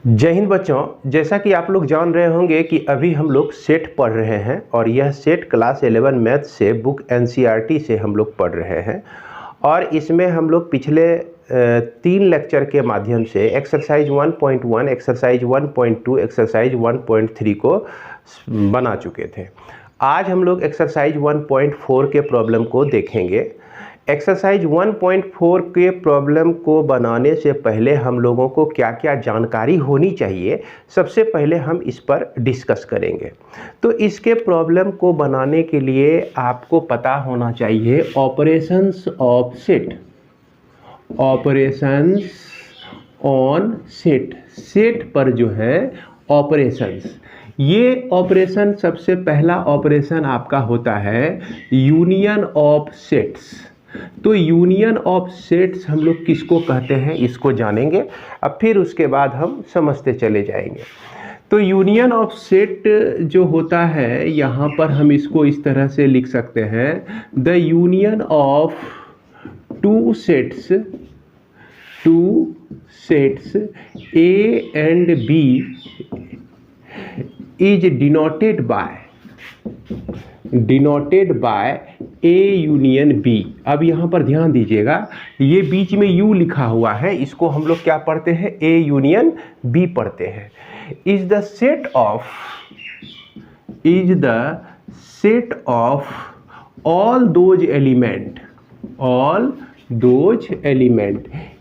जय हिंद बच्चों, जैसा कि आप लोग जान रहे होंगे कि अभी हम लोग सेट पढ़ रहे हैं और यह सेट क्लास 11 मैथ से बुक एनसीईआरटी से हम लोग पढ़ रहे हैं। और इसमें हम लोग पिछले 3 लेक्चर के माध्यम से एक्सरसाइज 1.1, एक्सरसाइज 1.2, एक्सरसाइज 1.3 को बना चुके थे। आज हम लोग एक्सरसाइज 1.4 के प्रॉब्लम को देखेंगे। एक्सरसाइज 1.4 के प्रॉब्लम को बनाने से पहले हम लोगों को क्या क्या जानकारी होनी चाहिए, सबसे पहले हम इस पर डिस्कस करेंगे। तो इसके प्रॉब्लम को बनाने के लिए आपको पता होना चाहिए operations of set, operations on set. Set पर जो है ऑपरेशंस, ये ऑपरेशन सबसे पहला ऑपरेशन आपका होता है यूनियन ऑफ सेट्स। तो यूनियन ऑफ सेट्स हम लोग किसको कहते हैं इसको जानेंगे, अब फिर उसके बाद हम समझते चले जाएंगे। तो यूनियन ऑफ सेट जो होता है, यहाँ पर हम इसको इस तरह से लिख सकते हैं, the union of two sets A and B is denoted by A union B. अब यहाँ पर ध्यान दीजिएगा, ये बीच में यू लिखा हुआ है, इसको हम लोग क्या पढ़ते हैं, ए यूनियन बी पढ़ते हैं। Is the set of all those element,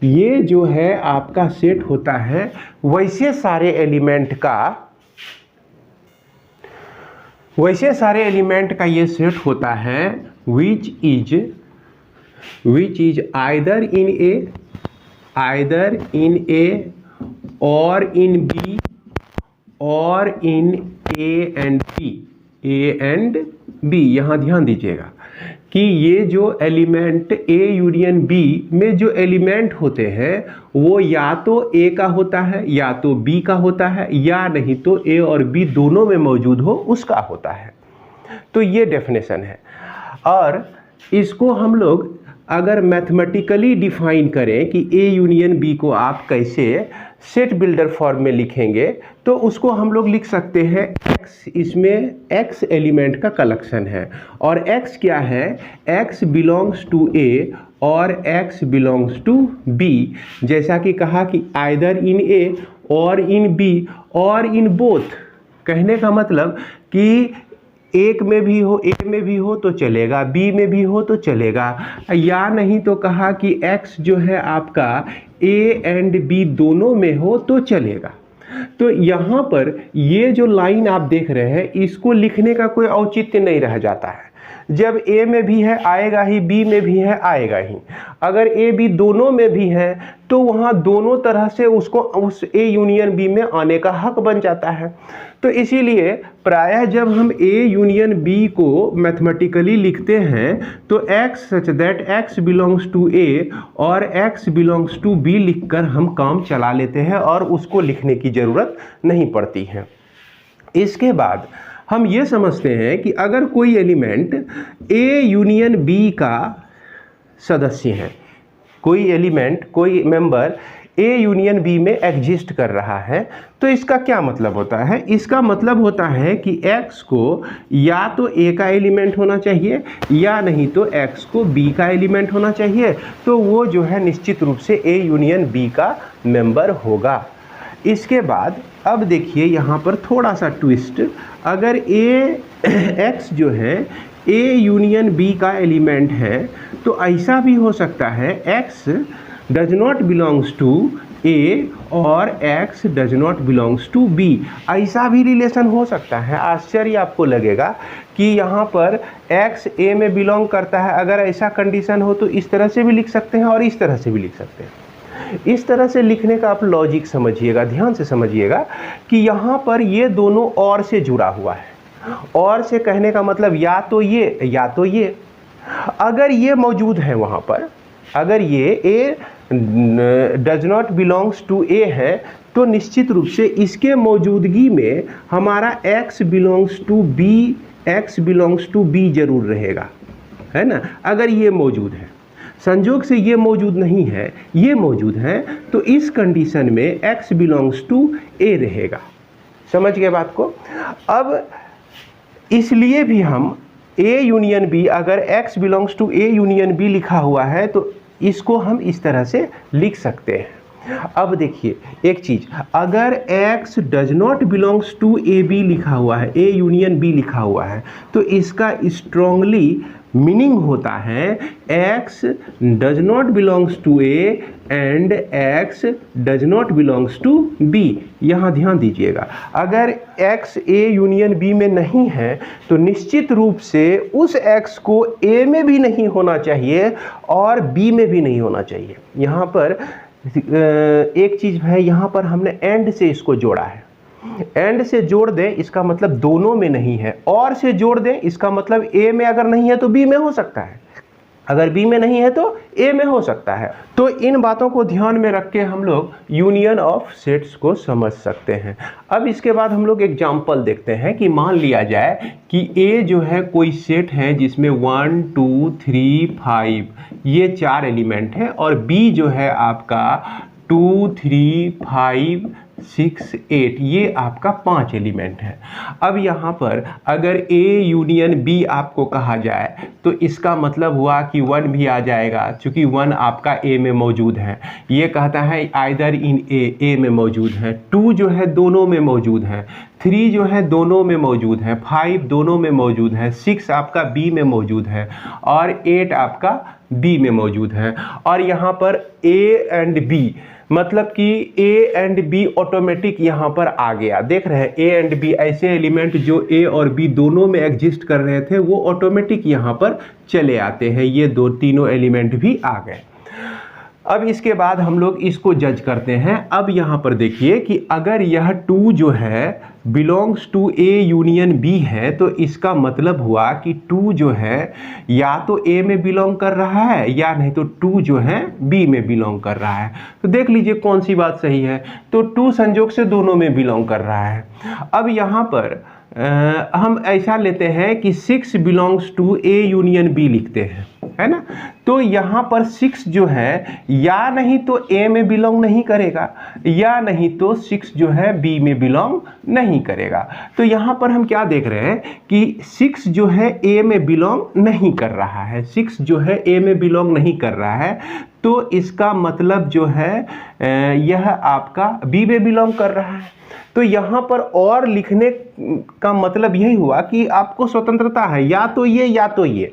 ये जो है आपका सेट होता है वैसे सारे एलिमेंट का ये सेट होता है which is either in A or in B or in A and B। यहाँ ध्यान दीजिएगा कि ये जो एलिमेंट A यूनियन B में जो एलिमेंट होते हैं वो या तो A का होता है या तो B का होता है, या नहीं तो A और B दोनों में मौजूद हो उसका होता है। तो ये डेफिनेशन है। और इसको हम लोग अगर मैथमेटिकली डिफाइन करें कि A यूनियन B को आप कैसे सेट बिल्डर फॉर्म में लिखेंगे, तो उसको हम लोग लिख सकते हैं X, इसमें X एलिमेंट का कलेक्शन है। और X क्या है, X बिलोंग्स टू A और X बिलोंग्स टू B। जैसा कि कहा कि आइदर इन A और इन B और इन बोथ, कहने का मतलब कि एक में भी हो, ए में भी हो तो चलेगा, बी में भी हो तो चलेगा, या नहीं तो कहा कि एक्स जो है आपका ए एंड बी दोनों में हो तो चलेगा। तो यहाँ पर ये जो लाइन आप देख रहे हैं, इसको लिखने का कोई औचित्य नहीं रह जाता है। जब ए में भी है आएगा ही, बी में भी है आएगा ही। अगर ए बी दोनों में भी है तो वहाँ दोनों तरह से उसको उस ए यूनियन बी में आने का हक बन जाता है। तो इसीलिए प्रायः जब हम ए यूनियन बी को मैथमेटिकली लिखते हैं तो x such that x belongs to A और एक्स बिलोंग्स टू बी लिखकर हम काम चला लेते हैं और उसको लिखने की ज़रूरत नहीं पड़ती है। इसके बाद हम ये समझते हैं कि अगर कोई एलिमेंट ए यूनियन बी का सदस्य है, कोई एलिमेंट, कोई मेंबर ए यूनियन बी में एग्जिस्ट कर रहा है, तो इसका क्या मतलब होता है, इसका मतलब होता है कि x को या तो a का एलिमेंट होना चाहिए या नहीं तो x को b का एलिमेंट होना चाहिए। तो वो जो है निश्चित रूप से a यूनियन b का मेंबर होगा। इसके बाद अब देखिए यहाँ पर थोड़ा सा ट्विस्ट, अगर x जो है a यूनियन b का एलिमेंट है तो ऐसा भी हो सकता है x does not belongs to A और X does not belongs to B, ऐसा भी रिलेशन हो सकता है। आश्चर्य आपको लगेगा कि यहाँ पर X A में बिलोंग करता है। अगर ऐसा कंडीशन हो तो इस तरह से भी लिख सकते हैं और इस तरह से भी लिख सकते हैं। इस तरह से लिखने का आप लॉजिक समझिएगा, ध्यान से समझिएगा कि यहाँ पर ये दोनों और से जुड़ा हुआ है। और से कहने का मतलब या तो ये या तो ये। अगर ये मौजूद है वहाँ पर, अगर ये A does not belongs to A है तो निश्चित रूप से इसके मौजूदगी में हमारा X बिलोंग्स टू B जरूर रहेगा, है ना, अगर ये मौजूद है। संजोग से ये मौजूद नहीं है, ये मौजूद है, तो इस कंडीशन में x बिलोंग्स टू A रहेगा। समझ गए बात को। अब इसलिए भी हम A यूनियन B, अगर x belongs to A union B लिखा हुआ है तो इसको हम इस तरह से लिख सकते हैं। अब देखिए एक चीज, अगर x does not belongs to A B लिखा हुआ है, A यूनियन B लिखा हुआ है, तो इसका स्ट्रांगली मीनिंग होता है x does not belongs to A and x does not belongs to B। यहाँ ध्यान दीजिएगा, अगर x A यूनियन B में नहीं है तो निश्चित रूप से उस x को A में भी नहीं होना चाहिए और B में भी नहीं होना चाहिए। यहाँ पर एक चीज़ है, यहाँ पर हमने एंड से इसको जोड़ा है। एंड से जोड़ दें इसका मतलब दोनों में नहीं है, और से जोड़ दें इसका मतलब A में अगर नहीं है तो B में हो सकता है, अगर B में नहीं है तो A में हो सकता है। तो इन बातों को ध्यान में रख के हम लोग यूनियन ऑफ सेट्स को समझ सकते हैं। अब इसके बाद हम लोग एग्जाम्पल देखते हैं कि मान लिया जाए कि A जो है कोई सेट है जिसमें 1 2 3 5 ये 4 एलिमेंट है, और B जो है आपका 2 3 5 6 8 ये आपका 5 एलिमेंट है। अब यहाँ पर अगर A यूनियन B आपको कहा जाए तो इसका मतलब हुआ कि 1 भी आ जाएगा, क्योंकि 1 आपका A में मौजूद है। ये कहता है आइदर इन A में मौजूद है, 2 जो है दोनों में मौजूद है, 3 जो है दोनों में मौजूद है, 5 दोनों में मौजूद है, 6 आपका B में मौजूद है, और 8 आपका B में मौजूद है। और यहाँ पर A एंड B मतलब कि A एंड B ऑटोमेटिक यहाँ पर आ गया। देख रहे हैं A एंड B ऐसे एलिमेंट जो A और B दोनों में एग्जिस्ट कर रहे थे वो ऑटोमेटिक यहाँ पर चले आते हैं, ये तीनों एलिमेंट भी आ गए। अब इसके बाद हम लोग इसको जज करते हैं। अब यहाँ पर देखिए कि अगर यह 2 जो है belongs to A union B है तो इसका मतलब हुआ कि 2 जो है या तो A में बिलोंग कर रहा है या नहीं तो 2 जो है B में बिलोंग कर रहा है। तो देख लीजिए कौन सी बात सही है, तो 2 संजोग से दोनों में बिलोंग कर रहा है। अब यहाँ पर हम ऐसा लेते हैं कि 6 belongs to A union B लिखते हैं, है ना। तो यहाँ पर 6 जो है या नहीं तो A में बिलोंग नहीं करेगा या नहीं तो 6 जो है B में बिलोंग नहीं करेगा। तो यहाँ पर हम क्या देख रहे हैं कि 6 जो है A में बिलोंग नहीं कर रहा है, 6 जो है A में बिलोंग नहीं कर रहा है, तो इसका मतलब जो है यह आपका B में बिलोंग कर रहा है। तो यहाँ पर और लिखने का मतलब यही हुआ कि आपको स्वतंत्रता है, या तो ये या तो ये।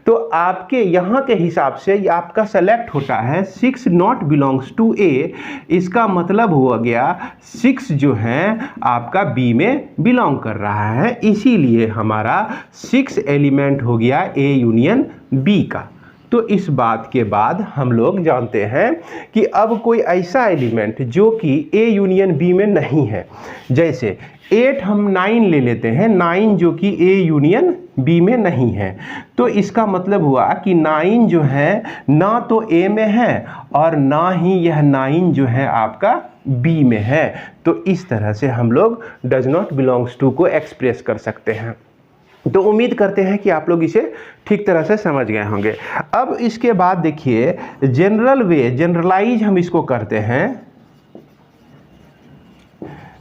तो आपके यहाँ के हिसाब से आपका सेलेक्ट होता है 6 नॉट बिलोंग्स टू A, इसका मतलब हुआ गया 6 जो है आपका B में बिलोंग कर रहा है, इसीलिए हमारा 6 एलिमेंट हो गया A यूनियन B का। तो इस बात के बाद हम लोग जानते हैं कि अब कोई ऐसा एलिमेंट जो कि A यूनियन B में नहीं है, जैसे 8 हम 9 ले लेते हैं, 9 जो कि A यूनियन B में नहीं है, तो इसका मतलब हुआ कि 9 जो है ना तो A में है और ना ही यह 9 जो है आपका B में है। तो इस तरह से हम लोग डज नॉट बिलोंग्स टू को एक्सप्रेस कर सकते हैं। तो उम्मीद करते हैं कि आप लोग इसे ठीक तरह से समझ गए होंगे। अब इसके बाद देखिए जनरल वे, जनरलाइज हम इसको करते हैं।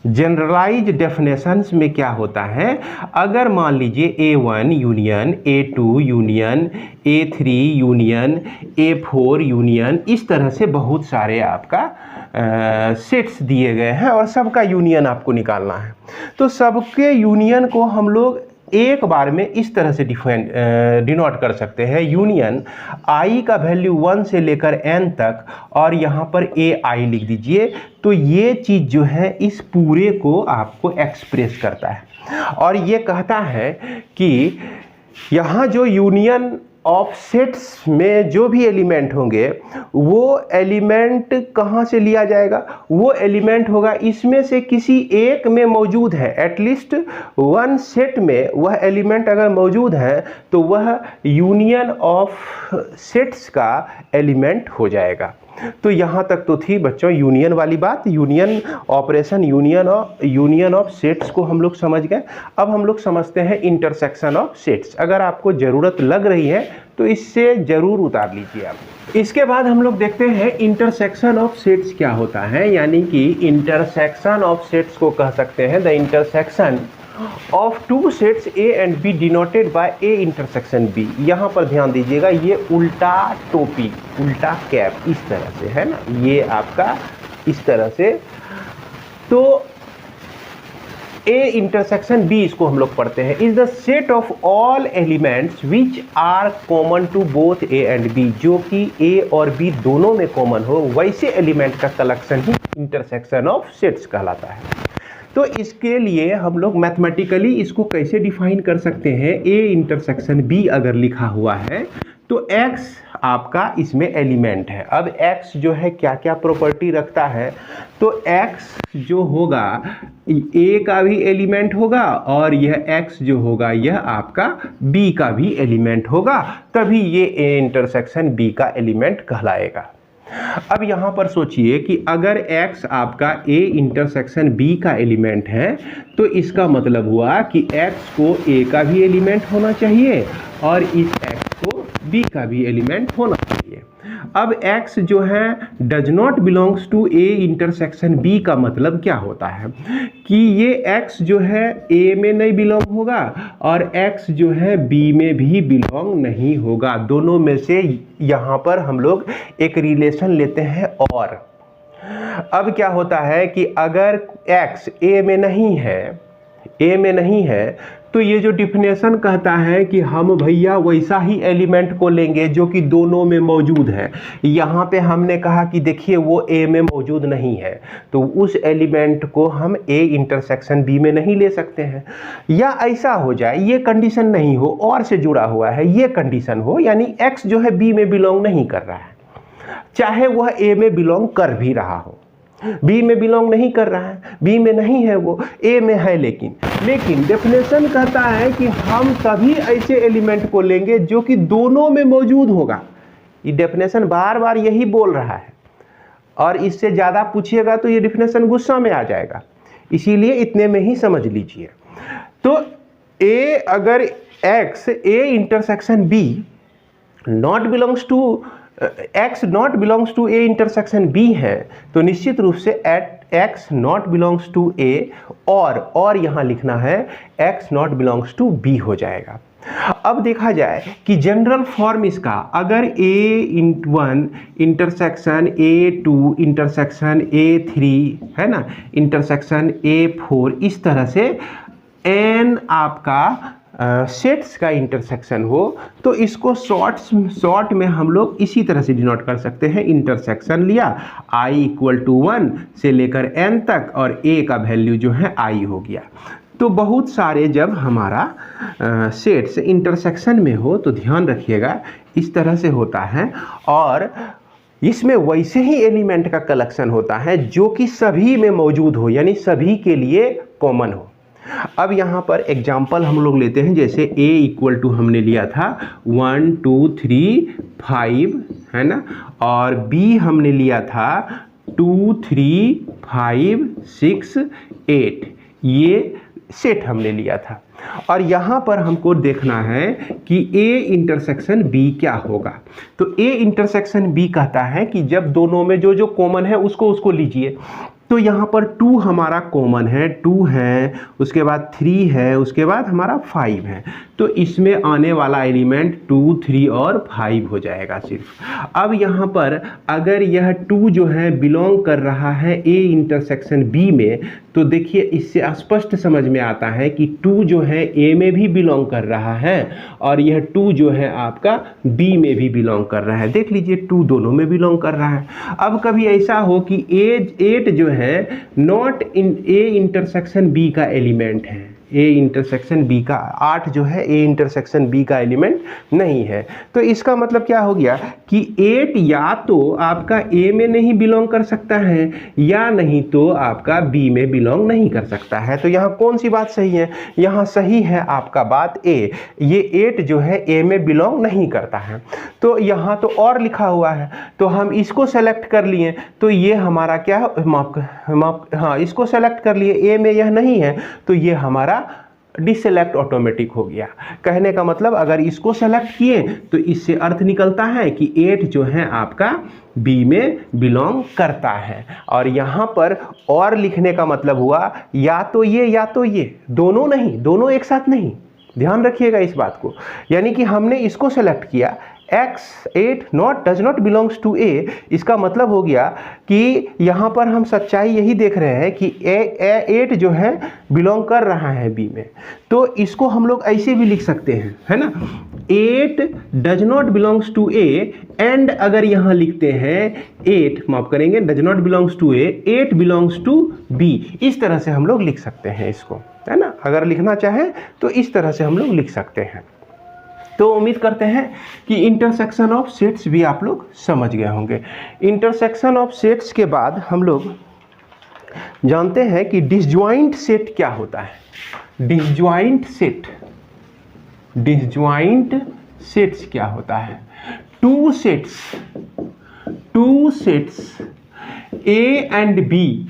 जनरलाइज डेफिनेशंस में क्या होता है, अगर मान लीजिए A1 union A2 union A3 union A4 union, इस तरह से बहुत सारे आपका सेट्स दिए गए हैं और सबका यूनियन आपको निकालना है। तो सबके यूनियन को हम लोग एक बार में इस तरह से डिनोट कर सकते हैं। यूनियन I का वैल्यू 1 से लेकर n तक, और यहाँ पर AI लिख दीजिए। तो ये चीज़ जो है इस पूरे को आपको एक्सप्रेस करता है, और ये कहता है कि यहाँ जो यूनियन ऑफ सेट्स में जो भी एलिमेंट होंगे वो एलिमेंट कहाँ से लिया जाएगा, वो एलिमेंट होगा इसमें से किसी एक में मौजूद है, एटलीस्ट वन सेट में वह एलिमेंट अगर मौजूद है तो वह यूनियन ऑफ सेट्स का एलिमेंट हो जाएगा। तो यहाँ तक तो थी बच्चों यूनियन वाली बात, union operation, union of sets को हम लोग समझ गए। अब हम लोग समझते हैं इंटरसेक्शन ऑफ सेट्स। अगर आपको ज़रूरत लग रही है तो इससे ज़रूर उतार लीजिए आप। इसके बाद हम लोग देखते हैं इंटरसेक्शन ऑफ सेट्स क्या होता है, यानी कि इंटरसेक्शन ऑफ सेट्स को कह सकते हैं the intersection of two sets A and B denoted by A intersection B. यहाँ पर ध्यान दीजिएगा, ये उल्टा टोपी, उल्टा कैप इस तरह से है ना, ये आपका इस तरह से। तो ए इंटरसेक्शन बी इसको हम लोग पढ़ते हैं, is the set of all elements which are common to both A and B. जो कि ए और बी दोनों में कॉमन हो वैसे एलिमेंट का collection he intersection of sets कहलाता है। तो इसके लिए हम लोग मैथमेटिकली इसको कैसे डिफाइन कर सकते हैं, ए इंटरसेक्शन बी अगर लिखा हुआ है तो x आपका इसमें एलिमेंट है। अब x जो है क्या क्या प्रॉपर्टी रखता है, तो x जो होगा a का भी एलिमेंट होगा और यह x जो होगा यह आपका b का भी एलिमेंट होगा, तभी ये a इंटरसेक्शन b का एलिमेंट कहलाएगा। अब यहाँ पर सोचिए कि अगर x आपका a इंटरसेक्शन b का एलिमेंट है तो इसका मतलब हुआ कि x को a का भी एलिमेंट होना चाहिए और इस x को b का भी एलिमेंट होना चाहिए। अब x जो है does not belongs to a intersection b का मतलब क्या होता है कि ये x जो है a में नहीं बिलोंग होगा और x जो है b में भी बिलोंग नहीं होगा। दोनों में से यहाँ पर हम लोग एक रिलेशन लेते हैं। और अब क्या होता है कि अगर x a में नहीं है तो ये जो डिफिनेशन कहता है कि हम भैया वैसा ही एलिमेंट को लेंगे जो कि दोनों में मौजूद है। यहाँ पे हमने कहा कि देखिए वो A में मौजूद नहीं है तो उस एलिमेंट को हम A इंटरसेक्शन B में नहीं ले सकते हैं। या ऐसा हो जाए, ये कंडीशन नहीं हो और से जुड़ा हुआ है, ये कंडीशन हो यानी X जो है B में बिलोंग नहीं कर रहा है, चाहे वह A में बिलोंग कर भी रहा हो। बी में बिलोंग नहीं कर रहा है, बी में नहीं है, वो ए में है। लेकिन डेफिनेशन कहता है कि हम सभी ऐसे एलिमेंट को लेंगे जो कि दोनों में मौजूद होगा। ये डेफिनेशन बार बार यही बोल रहा है और इससे ज़्यादा पूछिएगा तो ये डेफिनेशन गुस्सा में आ जाएगा, इसीलिए इतने में ही समझ लीजिए। तो ए अगर X A intersection B not belongs to x not belongs to a intersection b है तो निश्चित रूप से एट x not belongs to a और यहाँ लिखना है x not belongs to b हो जाएगा। अब देखा जाए कि जनरल फॉर्म इसका अगर a1 intersection a2 intersection a3 है ना, इंटरसेक्शन a4, इस तरह से n आपका सेट्स का इंटरसेक्शन हो तो इसको शॉर्ट में हम लोग इसी तरह से डिनोट कर सकते हैं। इंटरसेक्शन लिया i = 1 से लेकर n तक और a का वैल्यू जो है i हो गया। तो बहुत सारे जब हमारा सेट्स इंटरसेक्शन में हो तो ध्यान रखिएगा इस तरह से होता है और इसमें वैसे ही एलिमेंट का कलेक्शन होता है जो कि सभी में मौजूद हो, यानी सभी के लिए कॉमन हो। अब यहाँ पर एग्जाम्पल हम लोग लेते हैं, जैसे a = हमने लिया था 1 2 3 5 है ना, और b हमने लिया था 2 3 5 6 8, ये सेट हमने लिया था। और यहाँ पर हमको देखना है कि a इंटरसेक्शन b क्या होगा। तो a इंटरसेक्शन b कहता है कि जब दोनों में जो कॉमन है उसको लीजिए। तो यहाँ पर 2 हमारा कॉमन है, 2 है, उसके बाद 3 है, उसके बाद हमारा 5 है। तो इसमें आने वाला एलिमेंट 2 3 और 5 हो जाएगा सिर्फ। अब यहाँ पर अगर यह 2 जो है बिलोंग कर रहा है a इंटरसेक्शन b में तो देखिए इससे स्पष्ट समझ में आता है कि 2 जो है a में भी बिलोंग कर रहा है और यह 2 जो है आपका b में भी बिलोंग कर रहा है। देख लीजिए 2 दोनों में बिलोंग कर रहा है। अब कभी ऐसा हो कि 8 जो है not in a intersection b का एलिमेंट है, a इंटरसेक्शन b का 8 जो है a इंटरसेक्शन b का एलिमेंट नहीं है, तो इसका मतलब क्या हो गया कि 8 या तो आपका a में नहीं बिलोंग कर सकता है या नहीं तो आपका b में बिलोंग नहीं कर सकता है। तो यहाँ कौन सी बात सही है? यहाँ सही है आपका बात a, ये 8 जो है a में बिलोंग नहीं करता है। तो यहाँ तो और लिखा हुआ है तो हम इसको सेलेक्ट कर लिए, तो ये हमारा क्या हाँ इसको सेलेक्ट कर लिए, a में यह नहीं है तो ये हमारा डिसेलेक्ट ऑटोमेटिक हो गया। कहने का मतलब अगर इसको सेलेक्ट किए तो इससे अर्थ निकलता है कि 8 जो है आपका बी में बिलोंग करता है। और यहाँ पर और लिखने का मतलब हुआ या तो ये, दोनों नहीं, दोनों एक साथ नहीं, ध्यान रखिएगा इस बात को। यानी कि हमने इसको सेलेक्ट किया, x8 does not belongs to A, इसका मतलब हो गया कि यहाँ पर हम सच्चाई यही देख रहे हैं कि 8 जो है बिलोंग कर रहा है बी में। तो इसको हम लोग ऐसे भी लिख सकते हैं, है ना, 8 does not belongs to A, and अगर यहाँ लिखते हैं 8, माफ करेंगे, does not belongs to A, 8 belongs to B. इस तरह से हम लोग लिख सकते हैं इसको, है ना, अगर लिखना चाहें तो इस तरह से हम लोग लिख सकते हैं। तो उम्मीद करते हैं कि इंटरसेक्शन ऑफ सेट्स भी आप लोग समझ गए होंगे। इंटरसेक्शन ऑफ सेट्स के बाद हम लोग जानते हैं कि डिसजॉइंट सेट क्या होता है। डिसजॉइंट सेट्स क्या होता है? Two sets A and B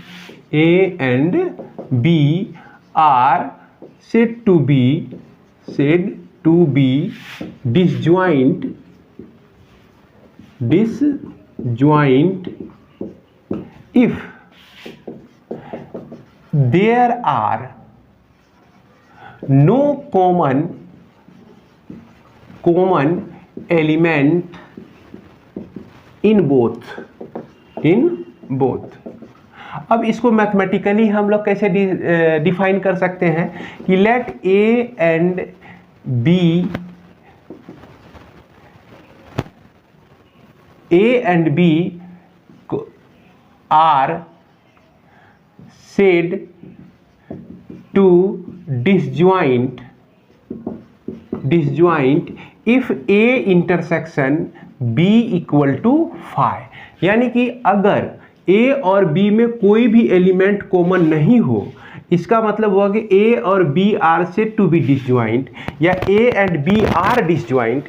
are said to be disjoint if there are no common element in both। अब इसको मैथमेटिकली हम लोग कैसे डिफाइन कर सकते हैं कि let A and B are said to disjoint if A intersection B equal to phi. यानी कि अगर ए और बी में कोई भी एलिमेंट कॉमन नहीं हो, इसका मतलब हुआ कि ए और B are said to be disjoint, या A and B are disjoint,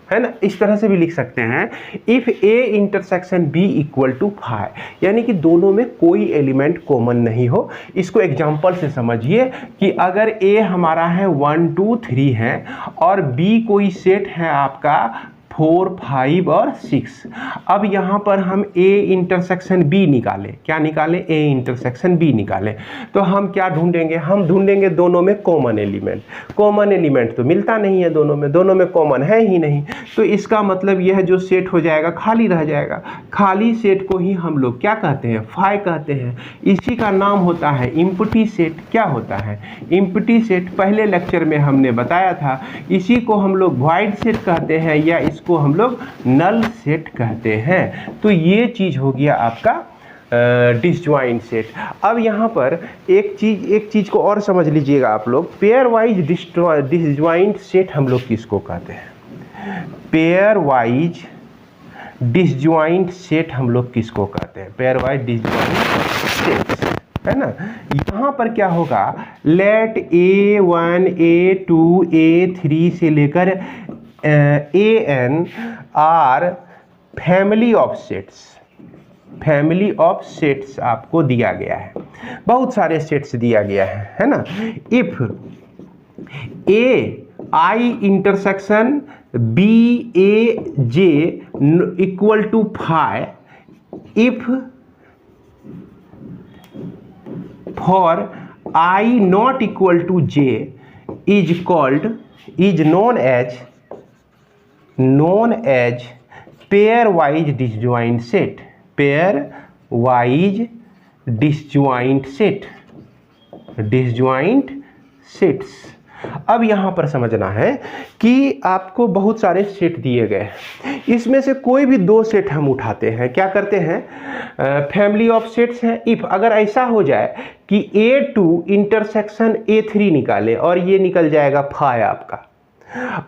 है ना, इस तरह से भी लिख सकते हैं। If A intersection B equal to phi, यानी कि दोनों में कोई एलिमेंट कॉमन नहीं हो। इसको एग्जांपल से समझिए कि अगर ए हमारा है 1 2 3 है और बी कोई सेट है आपका 4 5 और 6। अब यहाँ पर हम ए इंटरसेक्शन बी निकालें, क्या निकालें? ए इंटरसेक्शन बी निकालें। तो हम क्या ढूंढेंगे? हम ढूंढेंगे दोनों में कॉमन एलिमेंट। कॉमन एलिमेंट तो मिलता नहीं है दोनों में कॉमन है ही नहीं। तो इसका मतलब यह जो सेट हो जाएगा खाली रह जाएगा। खाली सेट को ही हम लोग क्या कहते हैं? फाई कहते हैं। इसी का नाम होता है इम्प्टी सेट। क्या होता है? Empty set. पहले लेक्चर में हमने बताया था। इसी को हम लोग वॉइड सेट कहते हैं या इसको हम लोग नल सेट कहते हैं। तो ये चीज हो गया आपका डिसजॉइंट सेट। अब यहाँ पर एक चीज को और समझ लीजिएगा आप लोग। पेयर वाइज डिसजॉइंट सेट हम लोग किसको कहते हैं? पेयर वाइज डिसजॉइंट सेट हम लोग किसको कहते हैं? पेयर वाइज डिसजॉइंट सेट, है ना। यहाँ पर क्या होगा? लेट A1 A2 A3 से लेकर AN are family of sets आपको दिया गया है। बहुत सारे सेट्स दिया गया है ना। If A I intersection B A J equal to phi, if for I not equal to J is known as pairwise disjoint set. Pairwise disjoint sets. अब यहाँ पर समझना है कि आपको बहुत सारे सेट दिए गए हैं। इसमें से कोई भी 2 सेट हम उठाते हैं। क्या करते हैं? फैमिली ऑफ सेट्स है। इफ अगर ऐसा हो जाए कि A2 इंटरसेक्शन A3 निकाले और ये निकल जाएगा फाई आपका,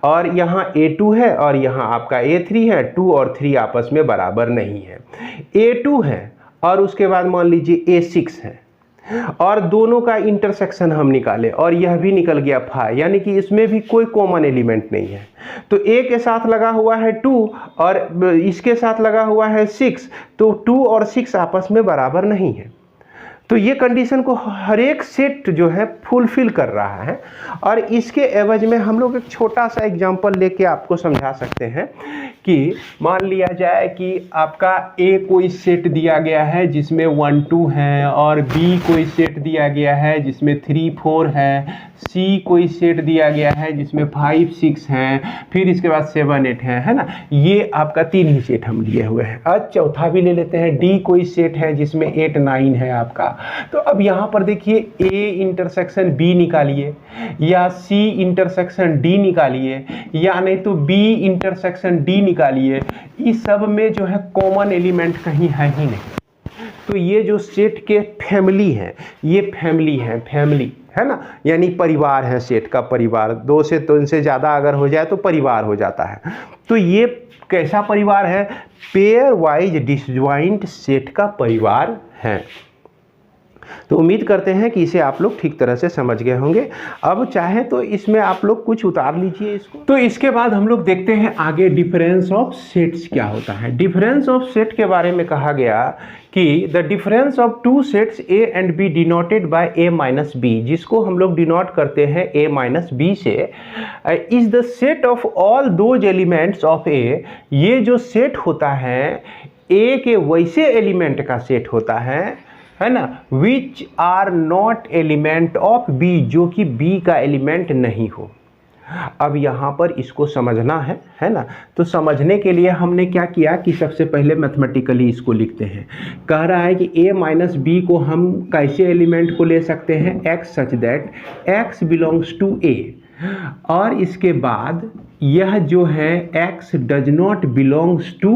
और यहाँ A2 है और यहाँ आपका A3 है। 2 और 3 आपस में बराबर नहीं है। A2 है और उसके बाद मान लीजिए A6 है और दोनों का इंटरसेक्शन हम निकाले और यह भी निकल गया फाई, यानी कि इसमें भी कोई कॉमन एलिमेंट नहीं है। तो A के साथ लगा हुआ है 2 और इसके साथ लगा हुआ है 6, तो 2 और 6 आपस में बराबर नहीं है। तो ये कंडीशन को हर एक सेट जो है फुलफिल कर रहा है। और इसके एवज में हम लोग एक छोटा सा एग्जांपल लेके आपको समझा सकते हैं कि मान लिया जाए कि आपका ए कोई सेट दिया गया है जिसमें 1 2 है, और बी कोई सेट दिया गया है जिसमें 3 4 है, सी कोई सेट दिया गया है जिसमें 5 6 हैं, फिर इसके बाद 7 8 है ना। ये आपका 3 ही सेट हम लिए हुए हैं। आज चौथा भी ले लेते हैं, डी कोई सेट है जिसमें 8 9 है आपका। तो अब यहाँ पर देखिए ए इंटरसेक्शन बी निकालिए, या सी इंटरसेक्शन डी निकालिए, या नहीं तो बी इंटरसेक्शन डी निकालिए। इस सब में जो है कॉमन एलिमेंट कहीं है ही नहीं। तो ये जो सेट के फैमिली है, ये फैमिली है ना, यानी परिवार है, सेट का परिवार। 2 से 3 से ज़्यादा अगर हो जाए तो परिवार हो जाता है। तो ये कैसा परिवार है? पेयर वाइज डिसजॉइंट सेट का परिवार है। तो उम्मीद करते हैं कि इसे आप लोग ठीक तरह से समझ गए होंगे। अब चाहे तो इसमें आप लोग कुछ उतार लीजिए इसको। तो इसके बाद हम लोग देखते हैं आगे डिफरेंस ऑफ सेट्स क्या होता है। डिफरेंस ऑफ सेट के बारे में कहा गया कि the difference of 2 sets A and B denoted by A minus B, जिसको हम लोग डिनोट करते हैं ए माइनस बी से, is the set of all those elements of A. ये जो सेट होता है ए के वैसे एलिमेंट का सेट होता है ना, which are not element of B, जो कि बी का एलिमेंट नहीं हो। अब यहाँ पर इसको समझना है ना। तो समझने के लिए हमने क्या किया कि सबसे पहले मैथमेटिकली इसको लिखते हैं। कह रहा है कि a माइनस बी को हम कैसे एलिमेंट को ले सकते हैं, x such that x belongs to a, और इसके बाद यह जो है x does not belongs to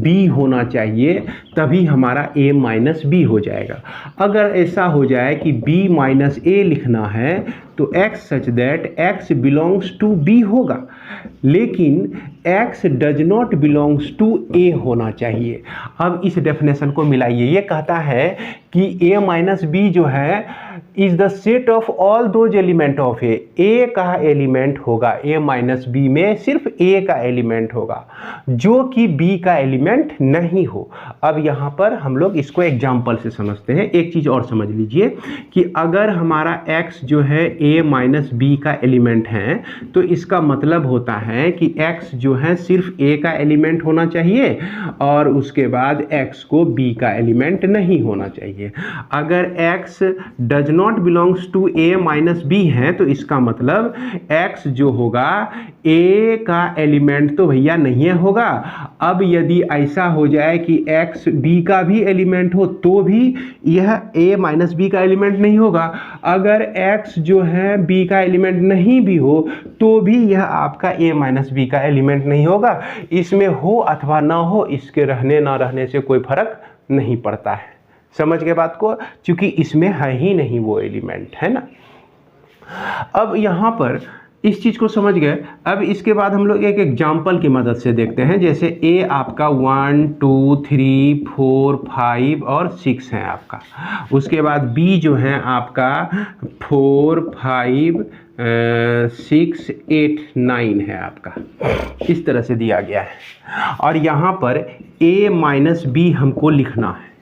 b होना चाहिए, तभी हमारा a माइनस बी हो जाएगा। अगर ऐसा हो जाए कि b माइनस a लिखना है तो x such that x belongs to b होगा, लेकिन x does not belongs to a होना चाहिए। अब इस डेफिनेशन को मिलाइए। ये कहता है कि a माइनस बी जो है is the set of all those element of A का एलिमेंट होगा, a माइनस बी में सिर्फ a का एलिमेंट होगा जो कि b का एलिमेंट नहीं हो। अब यहाँ पर हम लोग इसको एग्जाम्पल से समझते हैं। एक चीज़ और समझ लीजिए कि अगर हमारा x जो है a माइनस बी का एलिमेंट है, तो इसका मतलब होता है कि x जो है सिर्फ a का एलिमेंट होना चाहिए और उसके बाद x को b का एलिमेंट नहीं होना चाहिए। अगर x does not belongs to a minus B है तो इसका मतलब x जो होगा a का एलिमेंट तो भैया नहीं होगा। अब यदि ऐसा हो जाए कि x b का भी एलिमेंट हो तो भी यह a माइनस बी का एलिमेंट नहीं होगा। अगर x जो है b का एलिमेंट नहीं भी हो तो भी यह आपका a माइनस बी का एलिमेंट नहीं होगा। इसमें हो अथवा ना हो, इसके रहने ना रहने से कोई फर्क नहीं पड़ता है। समझ गए बात को, क्योंकि इसमें है ही नहीं वो एलिमेंट, है ना। अब यहाँ पर इस चीज़ को समझ गए। अब इसके बाद हम लोग एक एग्जाम्पल की मदद से देखते हैं। जैसे a आपका 1 2 3 4 5 और 6 है आपका, उसके बाद b जो है आपका 4 5 6 8 9 है आपका, इस तरह से दिया गया है। और यहाँ पर a माइनस बी हमको लिखना है।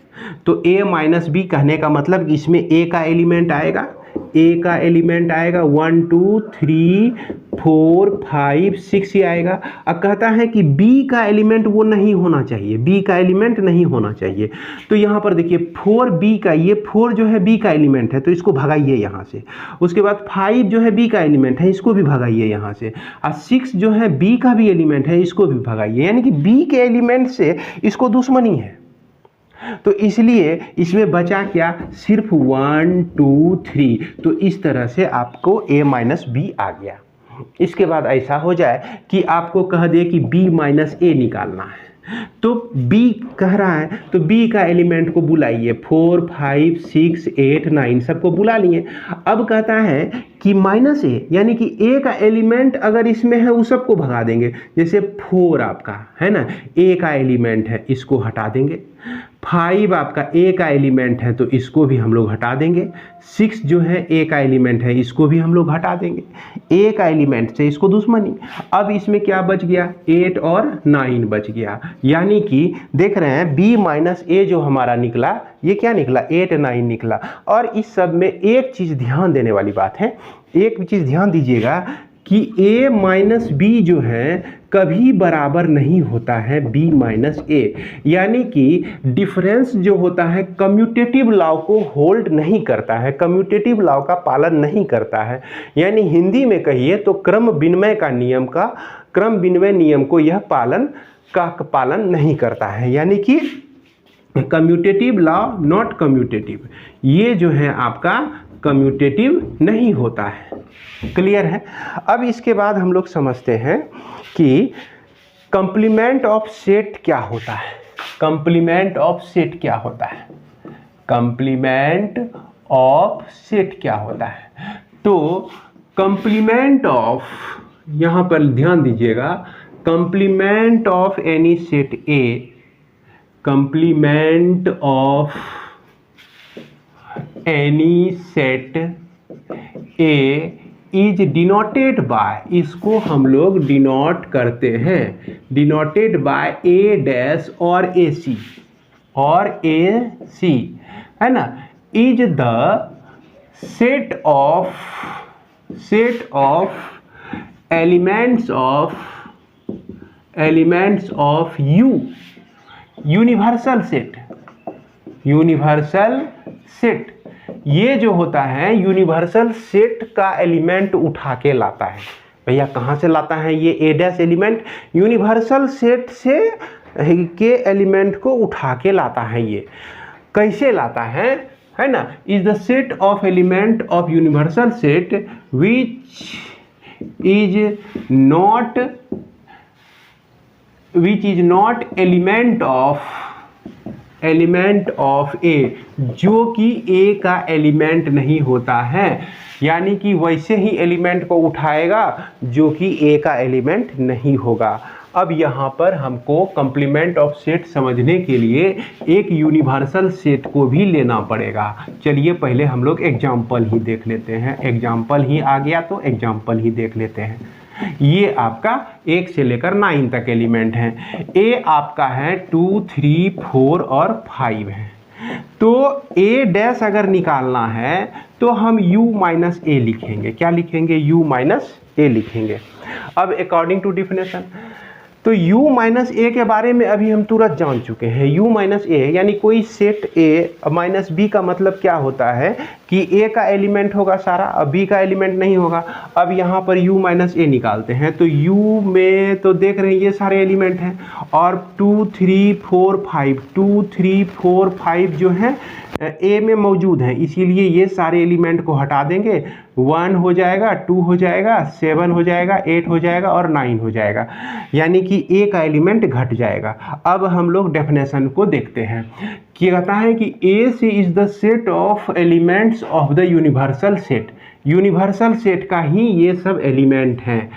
तो a माइनस बी कहने का मतलब इसमें a का एलिमेंट आएगा, a का एलिमेंट आएगा 1 2 3 4 5 6 ही आएगा। अब कहता है कि b का एलिमेंट वो नहीं होना चाहिए, b का एलिमेंट नहीं होना चाहिए। तो यहाँ पर देखिए 4b का, ये 4 जो है b का एलिमेंट है तो इसको भगाइए यहाँ से। उसके बाद 5 जो है b का एलिमेंट है, इसको भी भगाइए यहाँ से। और 6 जो है b का भी एलिमेंट है, इसको भी भगाइए। यानी कि b के एलिमेंट से इसको दुश्मनी है। तो इसलिए इसमें बचा क्या, सिर्फ 1 2 3। तो इस तरह से आपको a माइनस बी आ गया। इसके बाद ऐसा हो जाए कि आपको कह दे कि b माइनस a निकालना है, तो b कह रहा है तो b का एलिमेंट को बुलाइए। 4 5 6 8 9 सबको बुला लिए। अब कहता है कि माइनस a, यानी कि a का एलिमेंट अगर इसमें है उस सबको भगा देंगे। जैसे 4 आपका है ना, a का एलिमेंट है, इसको हटा देंगे। 5 आपका ए का एलिमेंट है तो इसको भी हम लोग हटा देंगे। 6 जो है ए का एलिमेंट है, इसको भी हम लोग हटा देंगे। ए का एलिमेंट से इसको दुश्मनी। अब इसमें क्या बच गया, 8 और 9 बच गया। यानी कि देख रहे हैं b माइनस ए जो हमारा निकला, ये क्या निकला, 8 9 निकला। और इस सब में एक चीज़ ध्यान देने वाली बात है, एक चीज़ ध्यान दीजिएगा कि a माइनस बी जो है कभी बराबर नहीं होता है b माइनस ए। यानी कि डिफरेंस जो होता है कम्यूटेटिव लॉ को होल्ड नहीं करता है, कम्यूटेटिव लॉ का पालन नहीं करता है। यानी हिंदी में कहिए तो क्रम विनिमय नियम को यह पालन नहीं करता है। यानी कि कम्यूटेटिव लॉ नॉट कम्यूटेटिव, ये जो है आपका कम्यूटेटिव नहीं होता है। क्लियर है। अब इसके बाद हम लोग समझते हैं कि कंप्लीमेंट ऑफ सेट क्या होता है। कंप्लीमेंट ऑफ सेट क्या होता है, कंप्लीमेंट ऑफ सेट क्या होता है। तो कंप्लीमेंट ऑफ, यहाँ पर ध्यान दीजिएगा, complement of any set A, complement of any set A is denoted bye, इसको हम लोग डिनोट करते हैं, डिनोटेड बाय ए डैश और ए सी, है ना, is the set of elements of you, universal set. ये जो होता है यूनिवर्सल सेट का एलिमेंट उठा के लाता है। भैया कहाँ से लाता है ये ए डैश एलिमेंट, यूनिवर्सल सेट से के एलिमेंट को उठा के लाता है। ये कैसे लाता है ना, is the set of element of universal set which is not element of A, जो कि ए का एलिमेंट नहीं होता है। यानी कि वैसे ही एलिमेंट को उठाएगा जो कि ए का एलिमेंट नहीं होगा। अब यहाँ पर हमको कंप्लीमेंट ऑफ सेट समझने के लिए एक यूनिवर्सल सेट को भी लेना पड़ेगा। चलिए पहले हम लोग एग्जाम्पल ही देख लेते हैं, एग्जाम्पल ही आ गया तो एग्जाम्पल ही देख लेते हैं। ये आपका 1 से लेकर 9 तक एलिमेंट हैं। ए आपका है 2 3 4 और 5 है। तो ए डैश अगर निकालना है तो हम u माइनस ए लिखेंगे। क्या लिखेंगे, u माइनस ए लिखेंगे। अब अकॉर्डिंग टू डिफिनेशन, तो u माइनस ए के बारे में अभी हम तुरंत जान चुके हैं। u माइनस ए यानी कोई सेट a माइनस बी का मतलब क्या होता है कि a का एलिमेंट होगा सारा, अब b का एलिमेंट नहीं होगा। अब यहाँ पर u माइनस ए निकालते हैं तो u में तो देख रहे हैं ये सारे एलिमेंट हैं और 2 3 4 5 2 3 4 5 जो हैं ए में मौजूद हैं, इसीलिए ये सारे एलिमेंट को हटा देंगे। 1 हो जाएगा, 2 हो जाएगा, 7 हो जाएगा, 8 हो जाएगा और 9 हो जाएगा। यानी कि ए का एलिमेंट घट जाएगा। अब हम लोग डेफिनेशन को देखते हैं कि कहता है कि A C is the set of elements of the universal set, universal set का ही ये सब एलिमेंट हैं।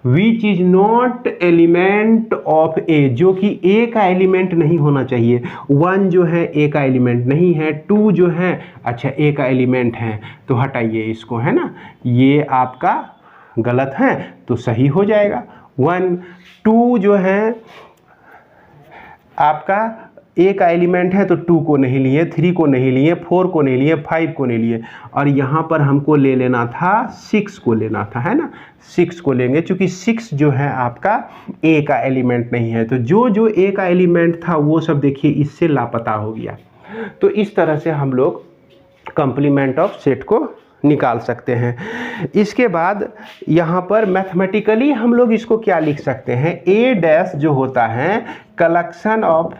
Which is not element of A, जो कि ए का एलिमेंट नहीं होना चाहिए। 1 जो है ए का एलिमेंट नहीं है, 2 जो है अच्छा ए का एलिमेंट है, तो हटाइए इसको, है ना, ये आपका गलत है तो सही हो जाएगा। 1 2 जो है आपका ए का एलिमेंट है तो 2 को नहीं लिए, 3 को नहीं लिए, 4 को नहीं लिए, 5 को नहीं लिए, और यहाँ पर हमको ले लेना था 6 को लेना था, है ना, 6 को लेंगे चूँकि 6 जो है आपका ए का एलिमेंट नहीं है। तो जो ए का एलिमेंट था वो सब देखिए इससे लापता हो गया। तो इस तरह से हम लोग कंप्लीमेंट ऑफ सेट को निकाल सकते हैं। इसके बाद यहाँ पर मैथमेटिकली हम लोग इसको क्या लिख सकते हैं, ए डैश जो होता है collection of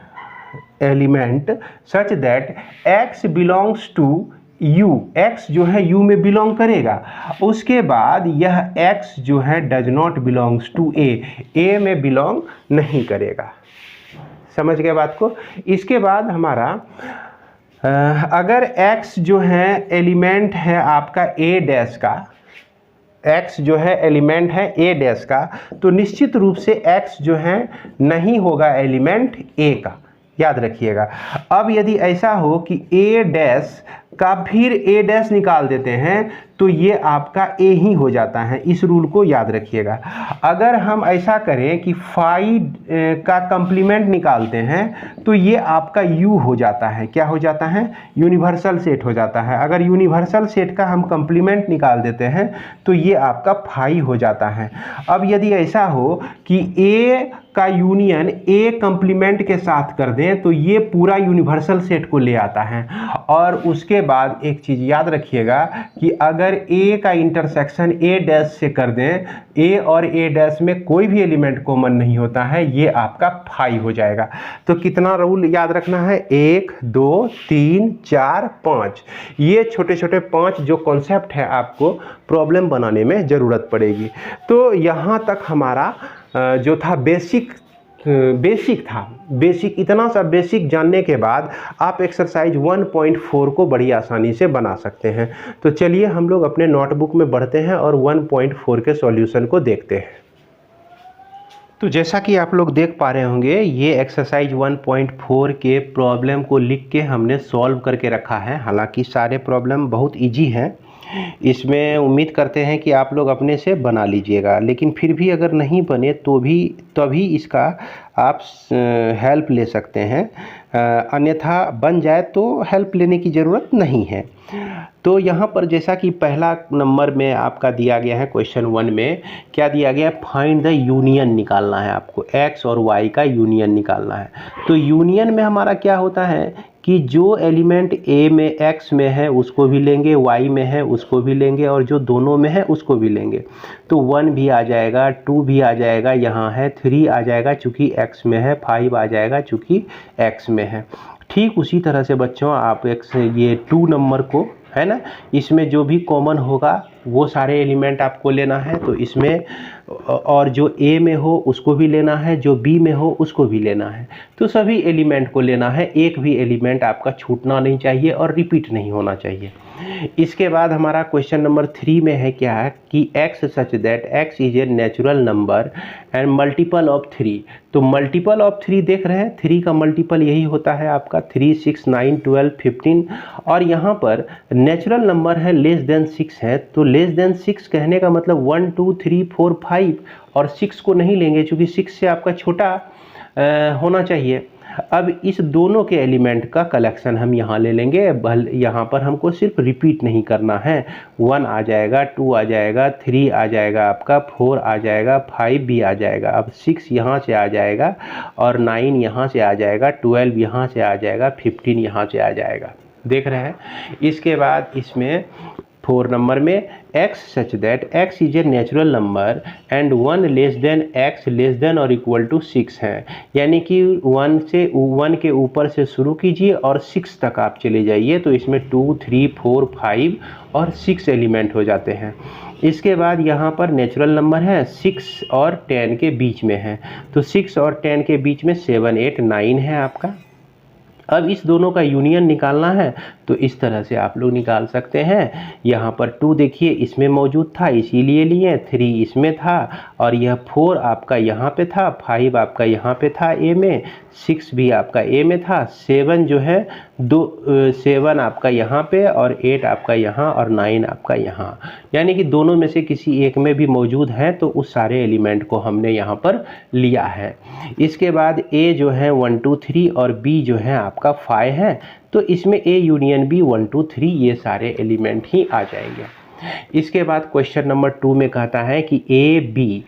element such that x belongs to u, x जो है u में बिलोंग करेगा। उसके बाद यह x जो है does not belongs to a में बिलोंग नहीं करेगा। समझ गए बात को। इसके बाद हमारा अगर x जो है एलिमेंट है आपका a डैश का, x जो है एलिमेंट है a डैश का, तो निश्चित रूप से x जो है नहीं होगा एलिमेंट a का। याद रखिएगा। अब यदि ऐसा हो कि ए डैश का फिर ए डैश निकाल देते हैं तो ये आपका ए ही हो जाता है, इस रूल को याद रखिएगा। अगर हम ऐसा करें कि फाई का कंप्लीमेंट निकालते हैं तो ये आपका यू हो जाता है, क्या हो जाता है, यूनिवर्सल सेट हो जाता है। अगर यूनिवर्सल सेट का हम कंप्लीमेंट निकाल देते हैं तो ये आपका फाई हो जाता है। अब यदि ऐसा हो कि ए का यूनियन ए कंप्लीमेंट के साथ कर दें तो ये पूरा यूनिवर्सल सेट को ले आता है। और उसके बाद एक चीज़ याद रखिएगा कि अगर ए का इंटरसेक्शन ए डैश से कर दें, ए और ए डैश में कोई भी एलिमेंट कॉमन नहीं होता है, ये आपका फाई हो जाएगा। तो कितना रूल याद रखना है, 1 2 3 4 5, ये छोटे छोटे 5 जो कॉन्सेप्ट है आपको प्रॉब्लम बनाने में ज़रूरत पड़ेगी। तो यहाँ तक हमारा जो था बेसिक था। बेसिक इतना सा बेसिक जानने के बाद आप एक्सरसाइज 1.4 को बड़ी आसानी से बना सकते हैं। तो चलिए हम लोग अपने नोटबुक में बढ़ते हैं और 1.4 के सॉल्यूशन को देखते हैं। तो जैसा कि आप लोग देख पा रहे होंगे, ये एक्सरसाइज 1.4 के प्रॉब्लम को लिख के हमने सॉल्व करके रखा है। हालांकि सारे प्रॉब्लम बहुत इजी हैं, इसमें उम्मीद करते हैं कि आप लोग अपने से बना लीजिएगा, लेकिन फिर भी अगर नहीं बने तो भी तभी इसका आप हेल्प ले सकते हैं, अन्यथा बन जाए तो हेल्प लेने की ज़रूरत नहीं है। तो यहाँ पर जैसा कि पहला नंबर में आपका दिया गया है, क्वेश्चन 1 में क्या दिया गया है, फाइंड द यूनियन निकालना है आपको, एक्स और वाई का यूनियन निकालना है। तो यूनियन में हमारा क्या होता है कि जो एलिमेंट ए में एक्स में है उसको भी लेंगे, वाई में है उसको भी लेंगे, और जो दोनों में है उसको भी लेंगे। तो 1 भी आ जाएगा, 2 भी आ जाएगा, यहाँ है 3 आ जाएगा चूँकि एक्स में है, 5 आ जाएगा चूँकि एक्स में है। ठीक उसी तरह से बच्चों आप ये 2 नंबर को, है ना, इसमें जो भी कॉमन होगा वो सारे एलिमेंट आपको लेना है। तो इसमें और जो ए में हो उसको भी लेना है, जो बी में हो उसको भी लेना है। तो सभी एलिमेंट को लेना है, एक भी एलिमेंट आपका छूटना नहीं चाहिए और रिपीट नहीं होना चाहिए। इसके बाद हमारा क्वेश्चन नंबर 3 में है क्या है कि x such that x is a natural number and multiple of 3। तो मल्टीपल ऑफ 3 देख रहे हैं, 3 का मल्टीपल यही होता है आपका 3, 6, 9, 12, 15, और यहाँ पर नेचुरल नंबर है लेस देन 6 है। तो लेस देन 6 कहने का मतलब 1 2 3 4 5, और 6 को नहीं लेंगे क्योंकि 6 से आपका छोटा होना चाहिए। अब इस दोनों के एलिमेंट का कलेक्शन हम यहाँ ले लेंगे। यहाँ पर हमको सिर्फ रिपीट नहीं करना है, 1 आ जाएगा, 2 आ जाएगा, 3 आ जाएगा आपका, 4 आ जाएगा, 5 भी आ जाएगा। अब 6 यहाँ से आ जाएगा, और 9 यहाँ से आ जाएगा, 12 यहाँ से आ जाएगा, 15 यहाँ से आ जाएगा। देख रहे हैं। इसके बाद इसमें 4 नंबर में x such that x is a natural number and 1 less than x less than और इक्वल टू 6 है। यानी कि 1 के ऊपर से शुरू कीजिए और 6 तक आप चले जाइए। तो इसमें 2 3 4 5 और 6 एलिमेंट हो जाते हैं। इसके बाद यहाँ पर नेचुरल नंबर है 6 और 10 के बीच में है। तो 6 और 10 के बीच में 7 8 9 है आपका। अब इस दोनों का यूनियन निकालना है, तो इस तरह से आप लोग निकाल सकते हैं। यहाँ पर 2 देखिए इसमें मौजूद था इसीलिए लिए, 3 इसमें था, और यह 4 आपका यहाँ पे था, 5 आपका यहाँ पे था ए में, 6 भी आपका ए में था, 7 जो है 7 आपका यहाँ पे, और 8 आपका यहाँ, और 9 आपका यहाँ। यानी कि दोनों में से किसी एक में भी मौजूद है, तो उस सारे एलिमेंट को हमने यहाँ पर लिया है। इसके बाद ए जो है 1 2 3 और बी जो है आपका 5 है। तो इसमें ए यूनियन बी 1 2 3 ये सारे एलिमेंट ही आ जाएंगे। इसके बाद क्वेश्चन नंबर 2 में कहता है कि A B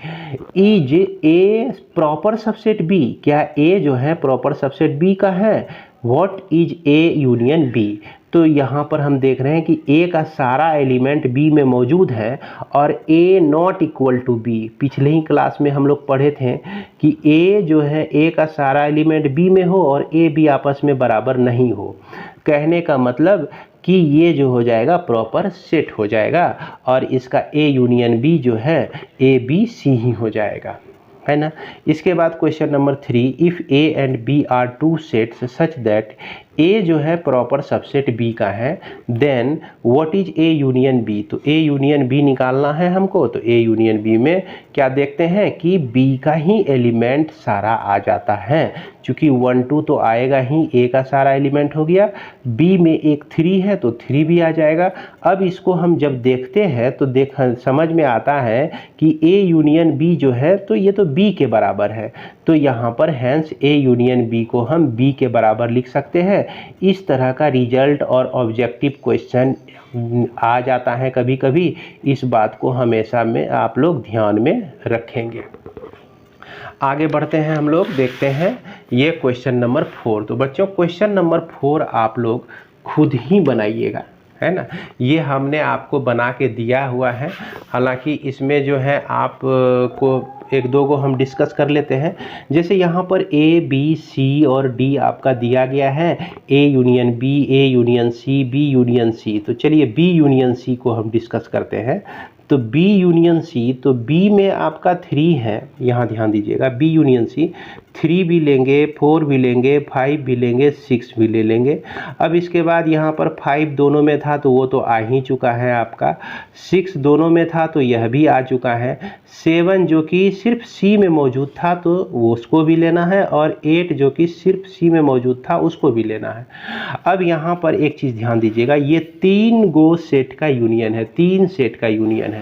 is a proper subset B. क्या ए जो है प्रॉपर सबसेट बी का है? What is A union B? तो यहाँ पर हम देख रहे हैं कि ए का सारा एलिमेंट बी में मौजूद है और ए नॉट इक्वल टू बी। पिछले ही क्लास में हम लोग पढ़े थे कि ए जो है ए का सारा एलिमेंट बी में हो और ए बी आपस में बराबर नहीं हो। कहने का मतलब कि ये जो हो जाएगा प्रॉपर सेट हो जाएगा और इसका ए यूनियन बी जो है ए बी सी ही हो जाएगा, है ना। इसके बाद question number 3, if A and B are two sets such that A जो है प्रॉपर सबसेट बी का है, then what is A union B, तो ए यूनियन बी निकालना है हमको। तो ए यूनियन बी में क्या देखते हैं कि बी का ही एलिमेंट सारा आ जाता है, क्योंकि 1 2 तो आएगा ही, ए का सारा एलिमेंट हो गया, बी में एक 3 है तो 3 भी आ जाएगा। अब इसको हम जब देखते हैं तो समझ में आता है कि ए यूनियन बी जो है तो ये तो बी के बराबर है, तो यहाँ पर हैंस ए यूनियन बी को हम बी के बराबर लिख सकते हैं। इस तरह का रिजल्ट और ऑब्जेक्टिव क्वेश्चन आ जाता है कभी कभी, इस बात को हमेशा में आप लोग ध्यान में रखेंगे। आगे बढ़ते हैं, हम लोग देखते हैं ये क्वेश्चन नंबर 4। तो बच्चों क्वेश्चन नंबर 4 आप लोग खुद ही बनाइएगा, है ना। ये हमने आपको बना के दिया हुआ है, हालांकि इसमें जो है आप को एक दो को हम डिस्कस कर लेते हैं। जैसे यहाँ पर ए बी सी और डी आपका दिया गया है, A union B, A union C, B union C. तो चलिए बी यूनियन सी को हम डिस्कस करते हैं। तो बी यूनियन सी, तो बी में आपका 3 है, यहाँ ध्यान दीजिएगा, बी यूनियन सी 3 भी लेंगे, 4 भी लेंगे, 5 भी लेंगे, 6 भी ले लेंगे। अब इसके बाद यहाँ पर 5 दोनों में था तो वो तो आ ही चुका है आपका, 6 दोनों में था तो यह भी आ चुका है, 7 जो कि सिर्फ सी में मौजूद था तो वो उसको भी लेना है, और 8 जो कि सिर्फ सी में मौजूद था उसको भी लेना है। अब यहाँ पर एक चीज़ ध्यान दीजिएगा, ये 3 गो सेट का यूनियन है, 3 सेट का यूनियन है।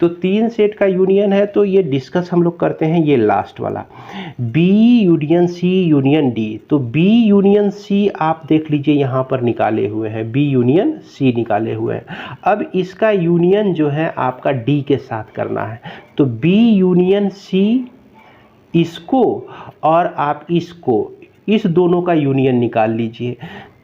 तो 3 सेट का यूनियन है तो ये डिस्कस हम लोग करते हैं ये लास्ट वाला, B union C union D. तो बी यूनियन सी आप देख लीजिए यहाँ पर निकाले हुए हैं, बी यूनियन सी निकाले हुए हैं। अब इसका यूनियन जो है आपका डी के साथ करना है, तो बी यूनियन सी इसको और आप इसको, इस दोनों का यूनियन निकाल लीजिए।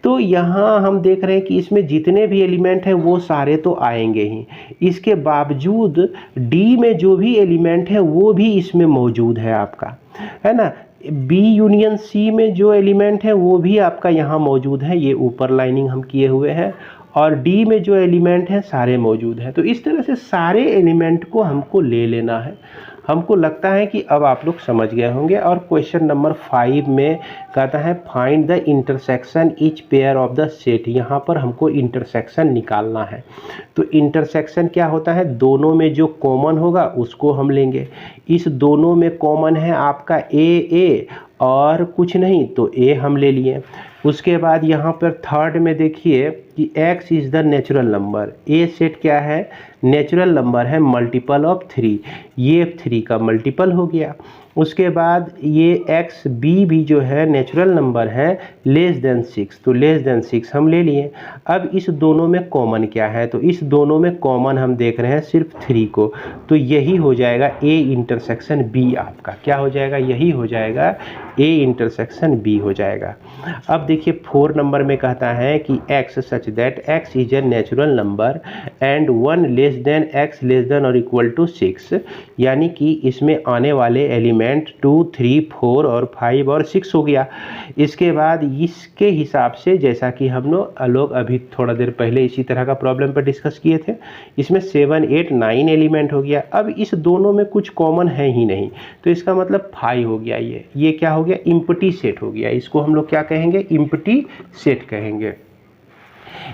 तो यहाँ हम देख रहे हैं कि इसमें जितने भी एलिमेंट हैं वो सारे तो आएंगे ही, इसके बावजूद डी में जो भी एलिमेंट है वो भी इसमें मौजूद है आपका, है ना। बी यूनियन सी में जो एलिमेंट है वो भी आपका यहाँ मौजूद है, ये ऊपर लाइनिंग हम किए हुए हैं, और डी में जो एलिमेंट हैं सारे मौजूद हैं। तो इस तरह से सारे एलिमेंट को हमको ले लेना है। हमको लगता है कि अब आप लोग समझ गए होंगे। और क्वेश्चन नंबर 5 में कहता है find the intersection each pair of the set. यहाँ पर हमको इंटरसेक्शन निकालना है। तो इंटरसेक्शन क्या होता है, दोनों में जो कॉमन होगा उसको हम लेंगे। इस दोनों में कॉमन है आपका ए और कुछ नहीं, तो ए हम ले लिए। उसके बाद यहाँ पर थर्ड में देखिए कि x is the natural number. A set क्या है, नेचुरल नंबर है, मल्टीपल ऑफ 3, ये 3 का मल्टीपल हो गया। उसके बाद ये एक्स बी भी जो है नेचुरल नंबर है, लेस देन 6, तो लेस देन 6 हम ले लिए। अब इस दोनों में कॉमन क्या है, तो इस दोनों में कॉमन हम देख रहे हैं सिर्फ 3 को, तो यही हो जाएगा ए इंटरसेक्शन बी आपका। क्या हो जाएगा, यही हो जाएगा ए इंटरसेक्शन बी हो जाएगा। अब देखिए 4 नंबर में कहता है कि x such that x is a natural number and 1 less than x less than और इक्वल टू 6, यानी कि इसमें आने वाले एलिमेंट 2 3 4 और 5 और 6 हो गया। इसके बाद इसके हिसाब से जैसा कि हम लोग अभी थोड़ा देर पहले इसी तरह का प्रॉब्लम पर डिस्कस किए थे, इसमें 7 8 9 एलिमेंट हो गया। अब इस दोनों में कुछ कॉमन है ही नहीं, तो इसका मतलब 5 हो गया। ये क्या हो गया, इम्प्टी सेट हो गया। इसको हम लोग क्या कहेंगे, इम्प्टी सेट कहेंगे।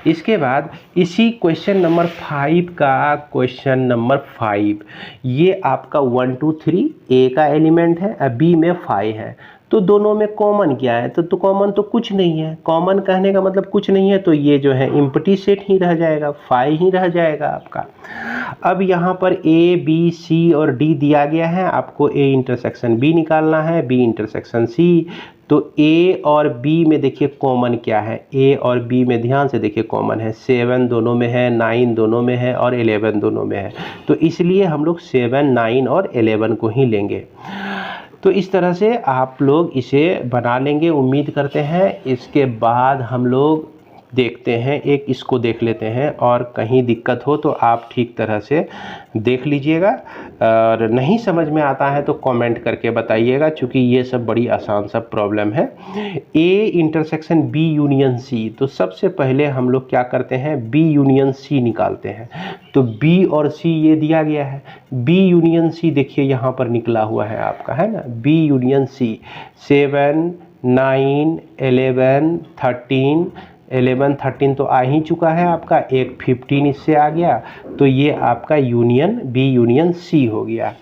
इसके बाद इसी क्वेश्चन नंबर 5 का क्वेश्चन नंबर 5, ये आपका 1 2 3 ए का एलिमेंट है, बी में 5 है, तो दोनों में कॉमन क्या है, तो कॉमन तो कुछ नहीं है। कॉमन कहने का मतलब कुछ नहीं है, तो ये जो है इम्प्टी सेट ही रह जाएगा, 5 ही रह जाएगा आपका। अब यहाँ पर ए बी सी और डी दिया गया है, आपको ए इंटरसेक्शन बी निकालना है, बी इंटरसेक्शन सी। तो ए और बी में देखिए कॉमन क्या है, ए और बी में ध्यान से देखिए कॉमन है, 7 दोनों में है, 9 दोनों में है और 11 दोनों में है, तो इसलिए हम लोग 7 9 और 11 को ही लेंगे। तो इस तरह से आप लोग इसे बना लेंगे, उम्मीद करते हैं। इसके बाद हम लोग देखते हैं, एक इसको देख लेते हैं, और कहीं दिक्कत हो तो आप ठीक तरह से देख लीजिएगा, और नहीं समझ में आता है तो कमेंट करके बताइएगा, क्योंकि ये सब बड़ी आसान सा प्रॉब्लम है। A intersection B union C, तो सबसे पहले हम लोग क्या करते हैं, बी यूनियन सी निकालते हैं। तो बी और सी ये दिया गया है, बी यूनियन सी देखिए यहाँ पर निकला हुआ है आपका, है ना, बी यूनियन सी 7 9, 11, 13, 11, 13 तो आ ही चुका है आपका, एक 15 इससे आ गया, तो ये आपका यूनियन बी यूनियन सी हो गया।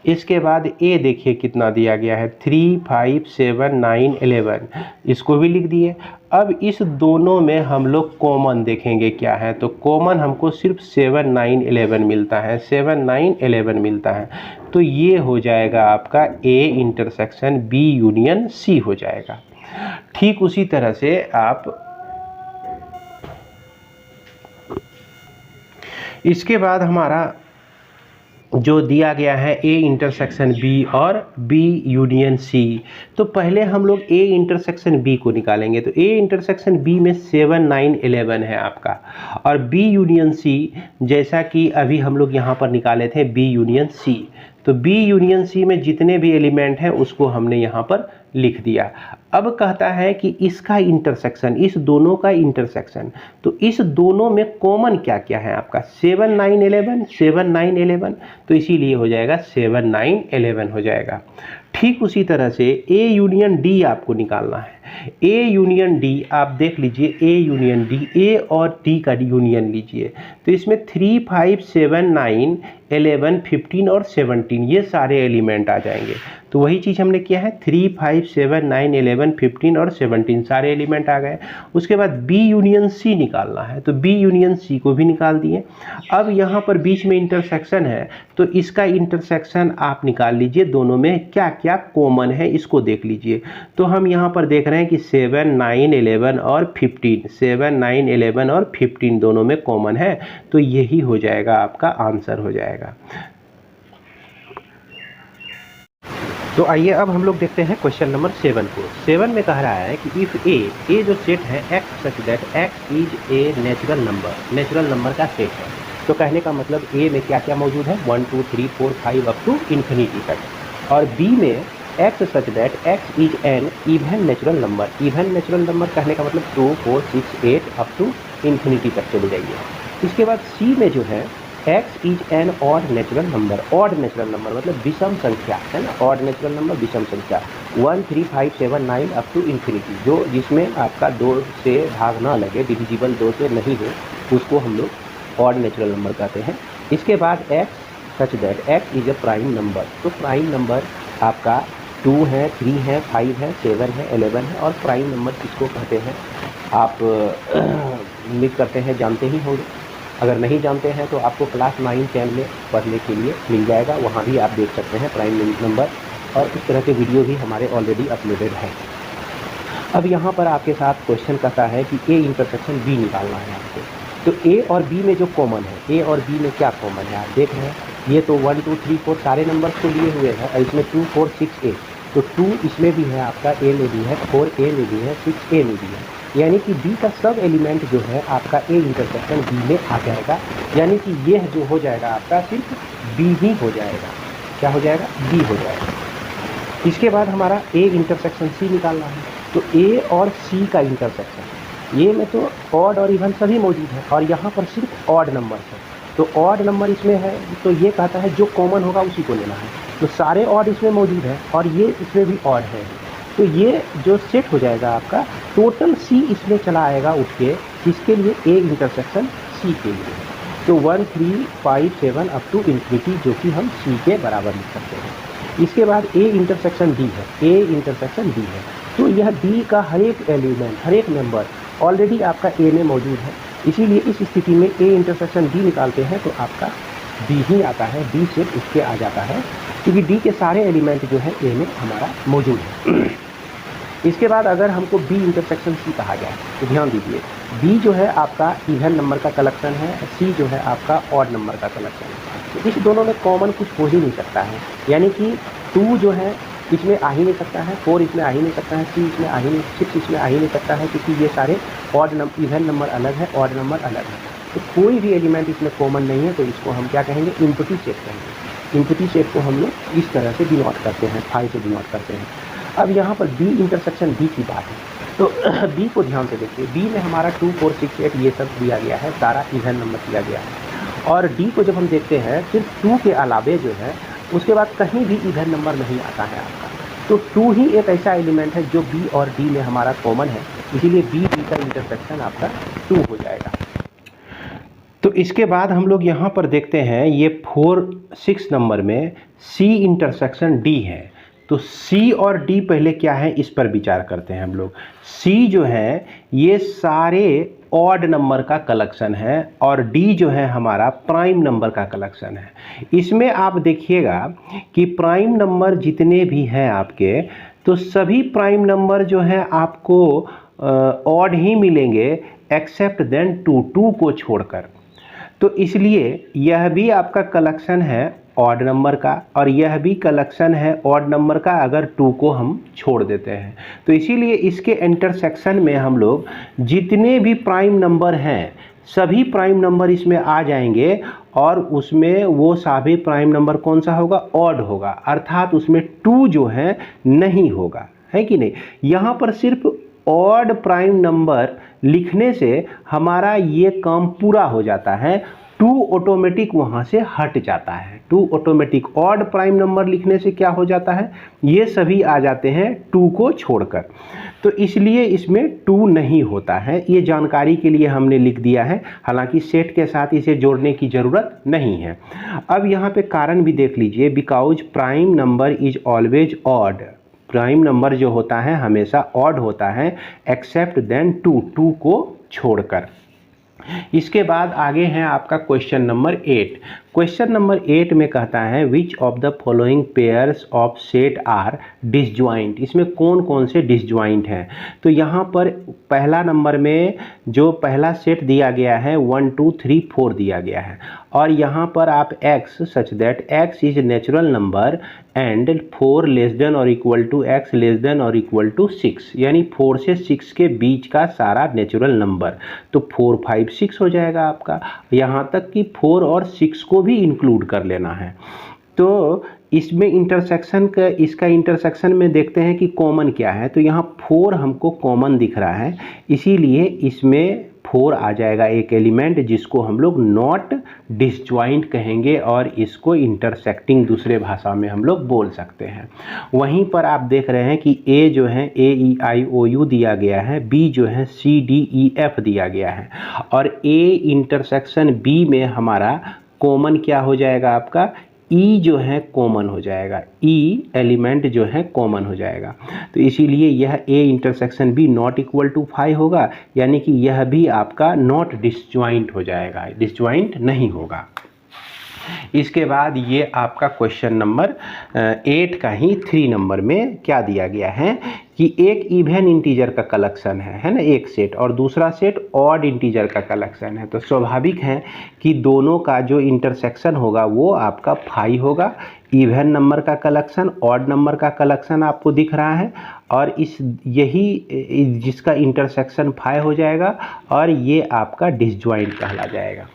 इसके बाद ए देखिए कितना दिया गया है, 3, 5, 7, 9, 11, इसको भी लिख दिए। अब इस दोनों में हम लोग कॉमन देखेंगे क्या है, तो कॉमन हमको सिर्फ 7, 9, 11 मिलता है, 7, 9, 11 मिलता है, तो ये हो जाएगा आपका A intersection B union C हो जाएगा। ठीक उसी तरह से आप इसके बाद हमारा जो दिया गया है ए इंटरसेक्शन बी और बी यूनियन सी, तो पहले हम लोग ए इंटरसेक्शन बी को निकालेंगे। तो ए इंटरसेक्शन बी में 7, 9, 11 है आपका, और बी यूनियन सी जैसा कि अभी हम लोग यहाँ पर निकाले थे बी यूनियन सी, तो बी यूनियन सी में जितने भी एलिमेंट हैं उसको हमने यहाँ पर लिख दिया। अब कहता है कि इसका इंटरसेक्शन, इस दोनों का इंटरसेक्शन, तो इस दोनों में कॉमन क्या क्या है आपका, 7, 9, 11, 7, 9, 11, तो इसीलिए हो जाएगा 7, 9, 11 हो जाएगा। ठीक उसी तरह से ए यूनियन डी आपको निकालना है। ए यूनियन डी आप देख लीजिए, ए यूनियन डी, ए और डी का यूनियन लीजिए, तो इसमें 3, 5, 7, 9, 11, 15 और 17 ये सारे एलिमेंट आ जाएंगे। तो वही चीज़ हमने किया है, 3, 5, 7, 9, 11, 15 और 17 सारे एलिमेंट आ गए। उसके बाद बी यूनियन सी निकालना है, तो बी यूनियन सी को भी निकाल दिए। अब यहाँ पर बीच में इंटरसेक्शन है, तो इसका इंटरसेक्शन आप निकाल लीजिए, दोनों में क्या क्या कॉमन है इसको देख लीजिए। तो हम यहाँ पर देख रहे हैं कि 7, 9, 11 और 15, 7, 9, 11 और 15 दोनों में कॉमन है, तो यही हो जाएगा आपका आंसर हो जाएगा। तो आइए अब हम लोग देखते हैं क्वेश्चन नंबर 7 को। 7 में कह रहा है कि इफ़ ए जो सेट है x such that x is a natural number का सेट है, तो कहने का मतलब ए में क्या क्या मौजूद है, 1, 2, 3, 4, 5 अप टू इन्फिनिटी तक, और बी में x such that x is an even natural number कहने का मतलब 2, 4, 6, 8 अप टू इन्फिनिटी तक चले जाइए। इसके बाद सी में जो है x is an odd natural number मतलब विषम संख्या है ना, ऑड नेचुरल नंबर विषम संख्या 1, 3, 5, 7, 9 अप टू इन्फिनिटी, जो जिसमें आपका 2 से भाग ना लगे, डिविजिबल 2 से नहीं हो, उसको हम लोग ऑड नेचुरल नंबर कहते हैं। इसके बाद x such that x is a prime number, तो प्राइम नंबर आपका 2 है, 3 है, 5 है, 7 है, 11 है, और प्राइम नंबर किसको कहते हैं आप उम्मीद करते हैं जानते ही होंगे। अगर नहीं जानते हैं तो आपको क्लास 9, 10 में पढ़ने के लिए मिल जाएगा, वहाँ भी आप देख सकते हैं प्राइम नंबर, और इस तरह के वीडियो भी हमारे ऑलरेडी अपलोडेड है। अब यहाँ पर आपके साथ क्वेश्चन कहता है कि ए इंटरसेक्शन बी निकालना है आपको, तो ए और बी में जो कॉमन है, ए और बी में क्या कॉमन है आप देख रहे हैं, ये तो 1, 2, 3, 4 सारे नंबर्स को लिए हुए हैं, और इसमें 2, 4, 6, 8, तो 2 इसमें भी है आपका, ए में भी है, 4 ए में भी है, 6 ए में भी है, यानी कि बी का सब एलिमेंट जो है आपका ए इंटरसेक्शन बी में आ जाएगा, यानी कि ये जो हो जाएगा आपका सिर्फ बी ही हो जाएगा, क्या हो जाएगा, बी हो जाएगा। इसके बाद हमारा ए इंटरसेक्शन सी निकालना है, तो ए और सी का इंटरसेक्शन, ये में तो ऑड और इवन सभी मौजूद है, और यहाँ पर सिर्फ ऑड नंबर है, तो ऑड नंबर इसमें है, तो ये कहता है जो कॉमन होगा उसी को लेना है, तो सारे ऑड इसमें मौजूद है, और ये इसमें भी ऑड है, तो ये जो सेट हो जाएगा आपका टोटल सी इसमें चला आएगा उठ के, इसके लिए ए इंटरसेक्शन सी के लिए, तो 1, 3, 5, 7 अप टू इन्फिनिटी, जो कि हम सी के बराबर लिख सकते हैं। इसके बाद ए इंटरसेक्शन डी है, ए इंटरसेक्शन डी है, तो यह डी का हर एक एलिमेंट, हर एक नंबर ऑलरेडी आपका ए में मौजूद है, इसीलिए इस स्थिति में ए इंटरसेक्शन डी निकालते हैं तो आपका डी ही आता है, डी सेट इसके आ जाता है, क्योंकि डी के सारे एलिमेंट जो है ए में हमारा मौजूद है। इसके बाद अगर हमको बी इंटरसेक्शन सी कहा जाए, तो ध्यान दीजिए, बी जो है आपका इवन नंबर का कलेक्शन है, सी जो है आपका ऑड नंबर का कलेक्शन है, तो इस दोनों में कॉमन कुछ हो ही नहीं सकता है, यानी कि 2 जो है इसमें आ ही नहीं सकता है, 4 इसमें आ ही नहीं सकता है, सी इसमें आ ही नहीं, 6 इसमें आ ही नहीं सकता है, क्योंकि ये सारे ऑड नंबर, इवन नंबर अलग है, ऑड नंबर अलग है, तो कोई भी एलिमेंट इसमें कॉमन नहीं है, तो इसको हम क्या कहेंगे, इम्पटी सेट कहेंगे। इम्पटी सेट को हम लोग इस तरह से डिनोट करते हैं, फाई से डिनोट करते हैं। अब यहाँ पर बी इंटरसेक्शन बी की बात है, तो बी को ध्यान से देखिए, बी में हमारा 2, 4, 6, 8 ये सब दिया गया है, सारा इवन नंबर दिया गया है, और डी को जब हम देखते हैं सिर्फ 2 के अलावे जो है उसके बाद कहीं भी इवन नंबर नहीं आता है आपका, तो 2 ही एक ऐसा एलिमेंट है जो बी और डी में हमारा कॉमन है, इसीलिए बी डी का इंटरसेक्शन आपका 2 हो जाएगा। तो इसके बाद हम लोग यहाँ पर देखते हैं ये 6 नंबर में सी इंटरसेक्शन डी है। तो सी और डी पहले क्या है इस पर विचार करते हैं हम लोग। सी जो है ये सारे ऑड नंबर का कलेक्शन है और डी जो है हमारा प्राइम नंबर का कलेक्शन है। इसमें आप देखिएगा कि प्राइम नंबर जितने भी हैं आपके, तो सभी प्राइम नंबर जो है आपको ऑड ही मिलेंगे एक्सेप्ट देन 2 को छोड़कर। तो इसलिए यह भी आपका कलेक्शन है ऑड नंबर का और यह भी कलेक्शन है ऑड नंबर का अगर 2 को हम छोड़ देते हैं। तो इसीलिए इसके इंटरसेक्शन में हम लोग जितने भी प्राइम नंबर हैं सभी प्राइम नंबर इसमें आ जाएंगे और उसमें वो सभी प्राइम नंबर कौन सा होगा, ऑड होगा, अर्थात उसमें 2 जो है नहीं होगा, है कि नहीं। यहाँ पर सिर्फ ऑड प्राइम नंबर लिखने से हमारा ये काम पूरा हो जाता है, 2 ऑटोमेटिक वहाँ से हट जाता है। 2 ऑटोमेटिक ऑड प्राइम नंबर लिखने से क्या हो जाता है, ये सभी आ जाते हैं 2 को छोड़कर। तो इसलिए इसमें 2 नहीं होता है, ये जानकारी के लिए हमने लिख दिया है, हालांकि सेट के साथ इसे जोड़ने की ज़रूरत नहीं है। अब यहाँ पे कारण भी देख लीजिए, because prime number is always odd. Prime number जो होता है हमेशा ऑड होता है एक्सेप्ट देन 2 को छोड़कर। इसके बाद आगे है आपका क्वेश्चन नंबर 8। क्वेश्चन नंबर 8 में कहता है which of the following pairs of set are disjoint. इसमें कौन कौन से डिसजॉइंट हैं। तो यहाँ पर पहला नंबर में जो पहला सेट दिया गया है 1 2 3 4 दिया गया है और यहाँ पर आप x such that x is natural number and 4 less than और equal to x less than और इक्वल टू 6, यानी 4 से 6 के बीच का सारा नेचुरल नंबर। तो 4 5 6 हो जाएगा आपका, यहाँ तक कि 4 और 6 को भी इंक्लूड कर लेना है। तो इसमें इंटरसेक्शन का, इसका इंटरसेक्शन में देखते हैं कि कॉमन क्या है। तो यहाँ 4 हमको कॉमन दिख रहा है, इसीलिए इसमें 4 आ जाएगा एक एलिमेंट जिसको हम लोग नॉट डिसजॉइंट कहेंगे और इसको इंटरसेक्टिंग दूसरे भाषा में हम लोग बोल सकते हैं। वहीं पर आप देख रहे हैं कि ए जो है AEIOU दिया गया है, बी जो है CDEF दिया गया है और ए इंटरसेक्शन बी में हमारा कॉमन क्या हो जाएगा आपका, ई जो है कॉमन हो जाएगा, ई एलिमेंट जो है कॉमन हो जाएगा। तो इसीलिए यह A intersection B not equal to 5 होगा, यानी कि यह भी आपका नॉट डिसजॉइंट हो जाएगा, डिसजॉइंट नहीं होगा। इसके बाद ये आपका क्वेश्चन नंबर 8 का ही 3 नंबर में क्या दिया गया है कि एक इवन इंटीजर का कलेक्शन है ना एक सेट, और दूसरा सेट ऑड इंटीजर का कलेक्शन है। तो स्वाभाविक है कि दोनों का जो इंटरसेक्शन होगा वो आपका 5 होगा। इवन नंबर का कलेक्शन, ऑड नंबर का कलेक्शन आपको दिख रहा है और यही जिसका इंटरसेक्शन 5 हो जाएगा और ये आपका डिसजॉइंट कहला जाएगा।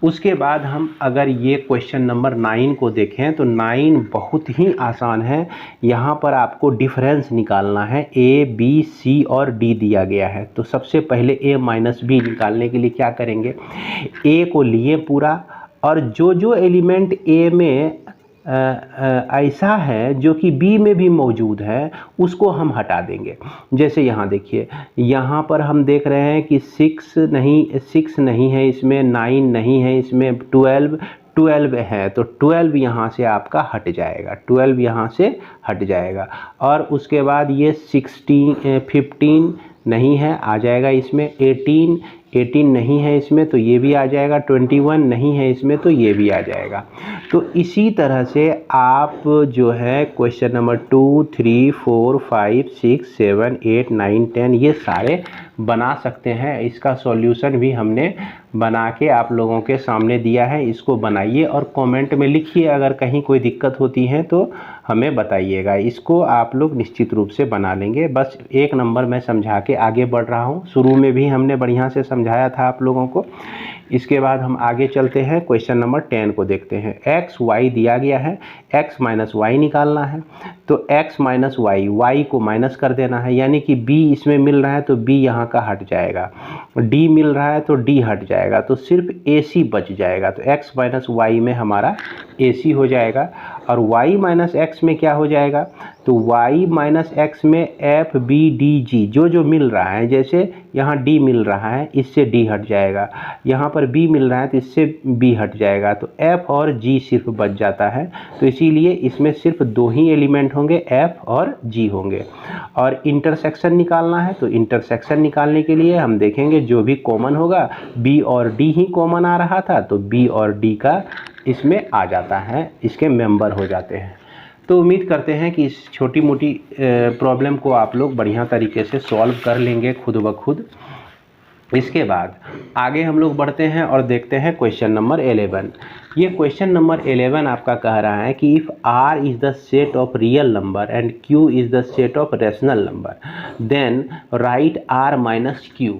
उसके बाद हम अगर ये क्वेश्चन नंबर 9 को देखें तो 9 बहुत ही आसान है। यहाँ पर आपको डिफरेंस निकालना है, A B C और D दिया गया है। तो सबसे पहले A माइनस B निकालने के लिए क्या करेंगे, A को लिए पूरा और जो एलिमेंट A में ऐसा है जो कि बी में भी मौजूद है उसको हम हटा देंगे। जैसे यहाँ देखिए, यहाँ पर हम देख रहे हैं कि 6 नहीं है इसमें, 9 नहीं है इसमें, 12 है। तो 12 यहाँ से आपका हट जाएगा, 12 यहाँ से हट जाएगा और उसके बाद ये 15 नहीं है, आ जाएगा इसमें, 18 नहीं है इसमें तो ये भी आ जाएगा, 21 नहीं है इसमें तो ये भी आ जाएगा। तो इसी तरह से आप जो है क्वेश्चन नंबर 2 3 4 5 6 7 8 9 10 ये सारे बना सकते हैं। इसका सॉल्यूशन भी हमने बना के आप लोगों के सामने दिया है, इसको बनाइए और कमेंट में लिखिए। अगर कहीं कोई दिक्कत होती है तो हमें बताइएगा, इसको आप लोग निश्चित रूप से बना लेंगे। बस 1 नंबर मैं समझा के आगे बढ़ रहा हूँ, शुरू में भी हमने बढ़िया से समझाया था आप लोगों को। इसके बाद हम आगे चलते हैं, क्वेश्चन नंबर 10 को देखते हैं। x y दिया गया है, x माइनस वाई निकालना है। तो x माइनस वाई, y को माइनस कर देना है, यानी कि b इसमें मिल रहा है तो b यहाँ का हट जाएगा, d मिल रहा है तो d हट जाएगा, तो सिर्फ ac बच जाएगा। तो x माइनस वाई में हमारा ac हो जाएगा और y माइनस x में क्या हो जाएगा, तो y माइनस एक्स में एफ बी डी जी जो मिल रहा है, जैसे यहाँ d मिल रहा है इससे d हट जाएगा, यहाँ पर b मिल रहा है तो इससे b हट जाएगा, तो f और g सिर्फ बच जाता है। तो इसीलिए इसमें सिर्फ दो ही एलिमेंट होंगे, f और g होंगे। और इंटरसेक्शन निकालना है, तो इंटरसेक्शन निकालने के लिए हम देखेंगे जो भी कॉमन होगा, b और d ही कॉमन आ रहा था तो b और d का इसमें आ जाता है, इसके मेंबर हो जाते हैं। तो उम्मीद करते हैं कि इस छोटी मोटी प्रॉब्लम को आप लोग बढ़िया तरीके से सॉल्व कर लेंगे खुद ब खुद। इसके बाद आगे हम लोग बढ़ते हैं और देखते हैं क्वेश्चन नंबर 11। ये क्वेश्चन नंबर 11 आपका कह रहा है कि if R is the set of real number and Q is the set of rational number then right R minus Q।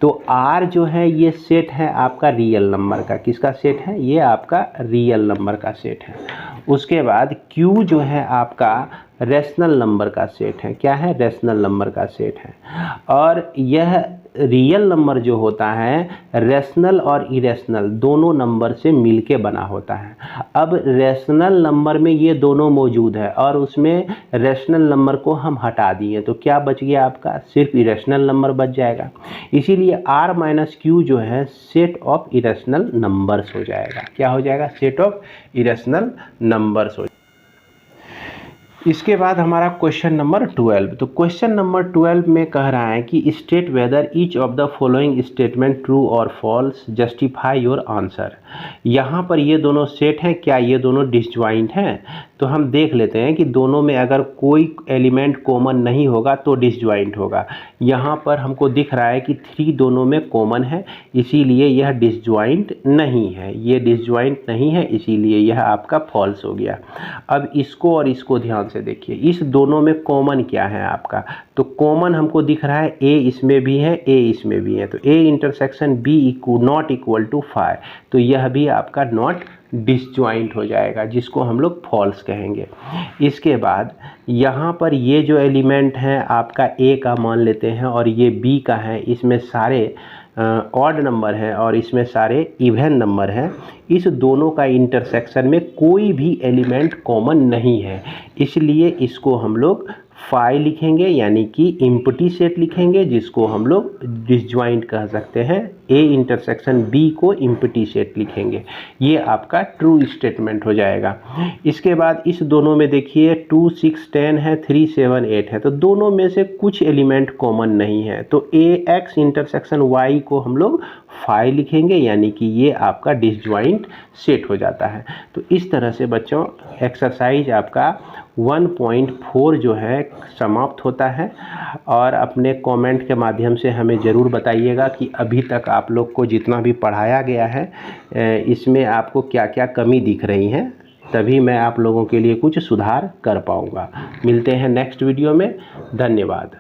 तो R जो है ये सेट है आपका रियल नंबर का, किसका सेट है, ये आपका रियल नंबर का सेट है। उसके बाद Q जो है आपका रेशनल नंबर का सेट है, क्या है, रेशनल नंबर का सेट है। और यह रियल नंबर जो होता है रेशनल और इरेशनल दोनों नंबर से मिलके बना होता है। अब रेशनल नंबर में ये दोनों मौजूद है और उसमें रेशनल नंबर को हम हटा दिए, तो क्या बच गया आपका, सिर्फ इरेशनल नंबर बच जाएगा। इसीलिए R माइनस Q जो है सेट ऑफ इरेशनल नंबर्स हो जाएगा, क्या हो जाएगा, सेट ऑफ इरेशनल नंबर्स हो। इसके बाद हमारा क्वेश्चन नंबर 12। तो क्वेश्चन नंबर 12 में कह रहा है कि state whether each of the following statement true और फॉल्स, जस्टिफाई योर आंसर। यहाँ पर ये दोनों सेट हैं, क्या ये दोनों डिसजॉइंट हैं, तो हम देख लेते हैं कि दोनों में अगर कोई एलिमेंट कॉमन नहीं होगा तो डिसजॉइंट होगा। यहाँ पर हमको दिख रहा है कि 3 दोनों में कॉमन है, इसीलिए यह डिसजॉइंट नहीं है, ये डिसजॉइंट नहीं है, इसीलिए यह आपका फॉल्स हो गया। अब इसको और इसको ध्यान से देखिए, इस दोनों में कॉमन क्या है आपका, तो कॉमन हमको दिख रहा है a इसमें भी है, a इसमें भी है, तो a intersection b not equal to 5, तो यह भी आपका नॉट डिसजॉइंट हो जाएगा, जिसको हम लोग फॉल्स कहेंगे। इसके बाद यहाँ पर ये जो एलिमेंट हैं आपका a का मान लेते हैं और ये b का है, इसमें सारे ऑड नंबर है और इसमें सारे इवन नंबर हैं। इस दोनों का इंटरसेक्शन में कोई भी एलिमेंट कॉमन नहीं है, इसलिए इसको हम लोग फाई लिखेंगे, यानी कि इम्पटी सेट लिखेंगे, जिसको हम लोग डिसजॉइंट कह सकते हैं। ए इंटरसेक्शन बी को इम्पटी सेट लिखेंगे, ये आपका ट्रू स्टेटमेंट हो जाएगा। इसके बाद इस दोनों में देखिए 2 6 10 है, 3 7 8 है, तो दोनों में से कुछ एलिमेंट कॉमन नहीं है, तो ए एक्स इंटरसेक्शन वाई को हम लोग फाई लिखेंगे, यानी कि ये आपका डिसजॉइंट सेट हो जाता है। तो इस तरह से बच्चों एक्सरसाइज आपका 1.4 जो है समाप्त होता है। और अपने कमेंट के माध्यम से हमें ज़रूर बताइएगा कि अभी तक आप लोग को जितना भी पढ़ाया गया है इसमें आपको क्या क्या कमी दिख रही है, तभी मैं आप लोगों के लिए कुछ सुधार कर पाऊँगा। मिलते हैं नेक्स्ट वीडियो में, धन्यवाद।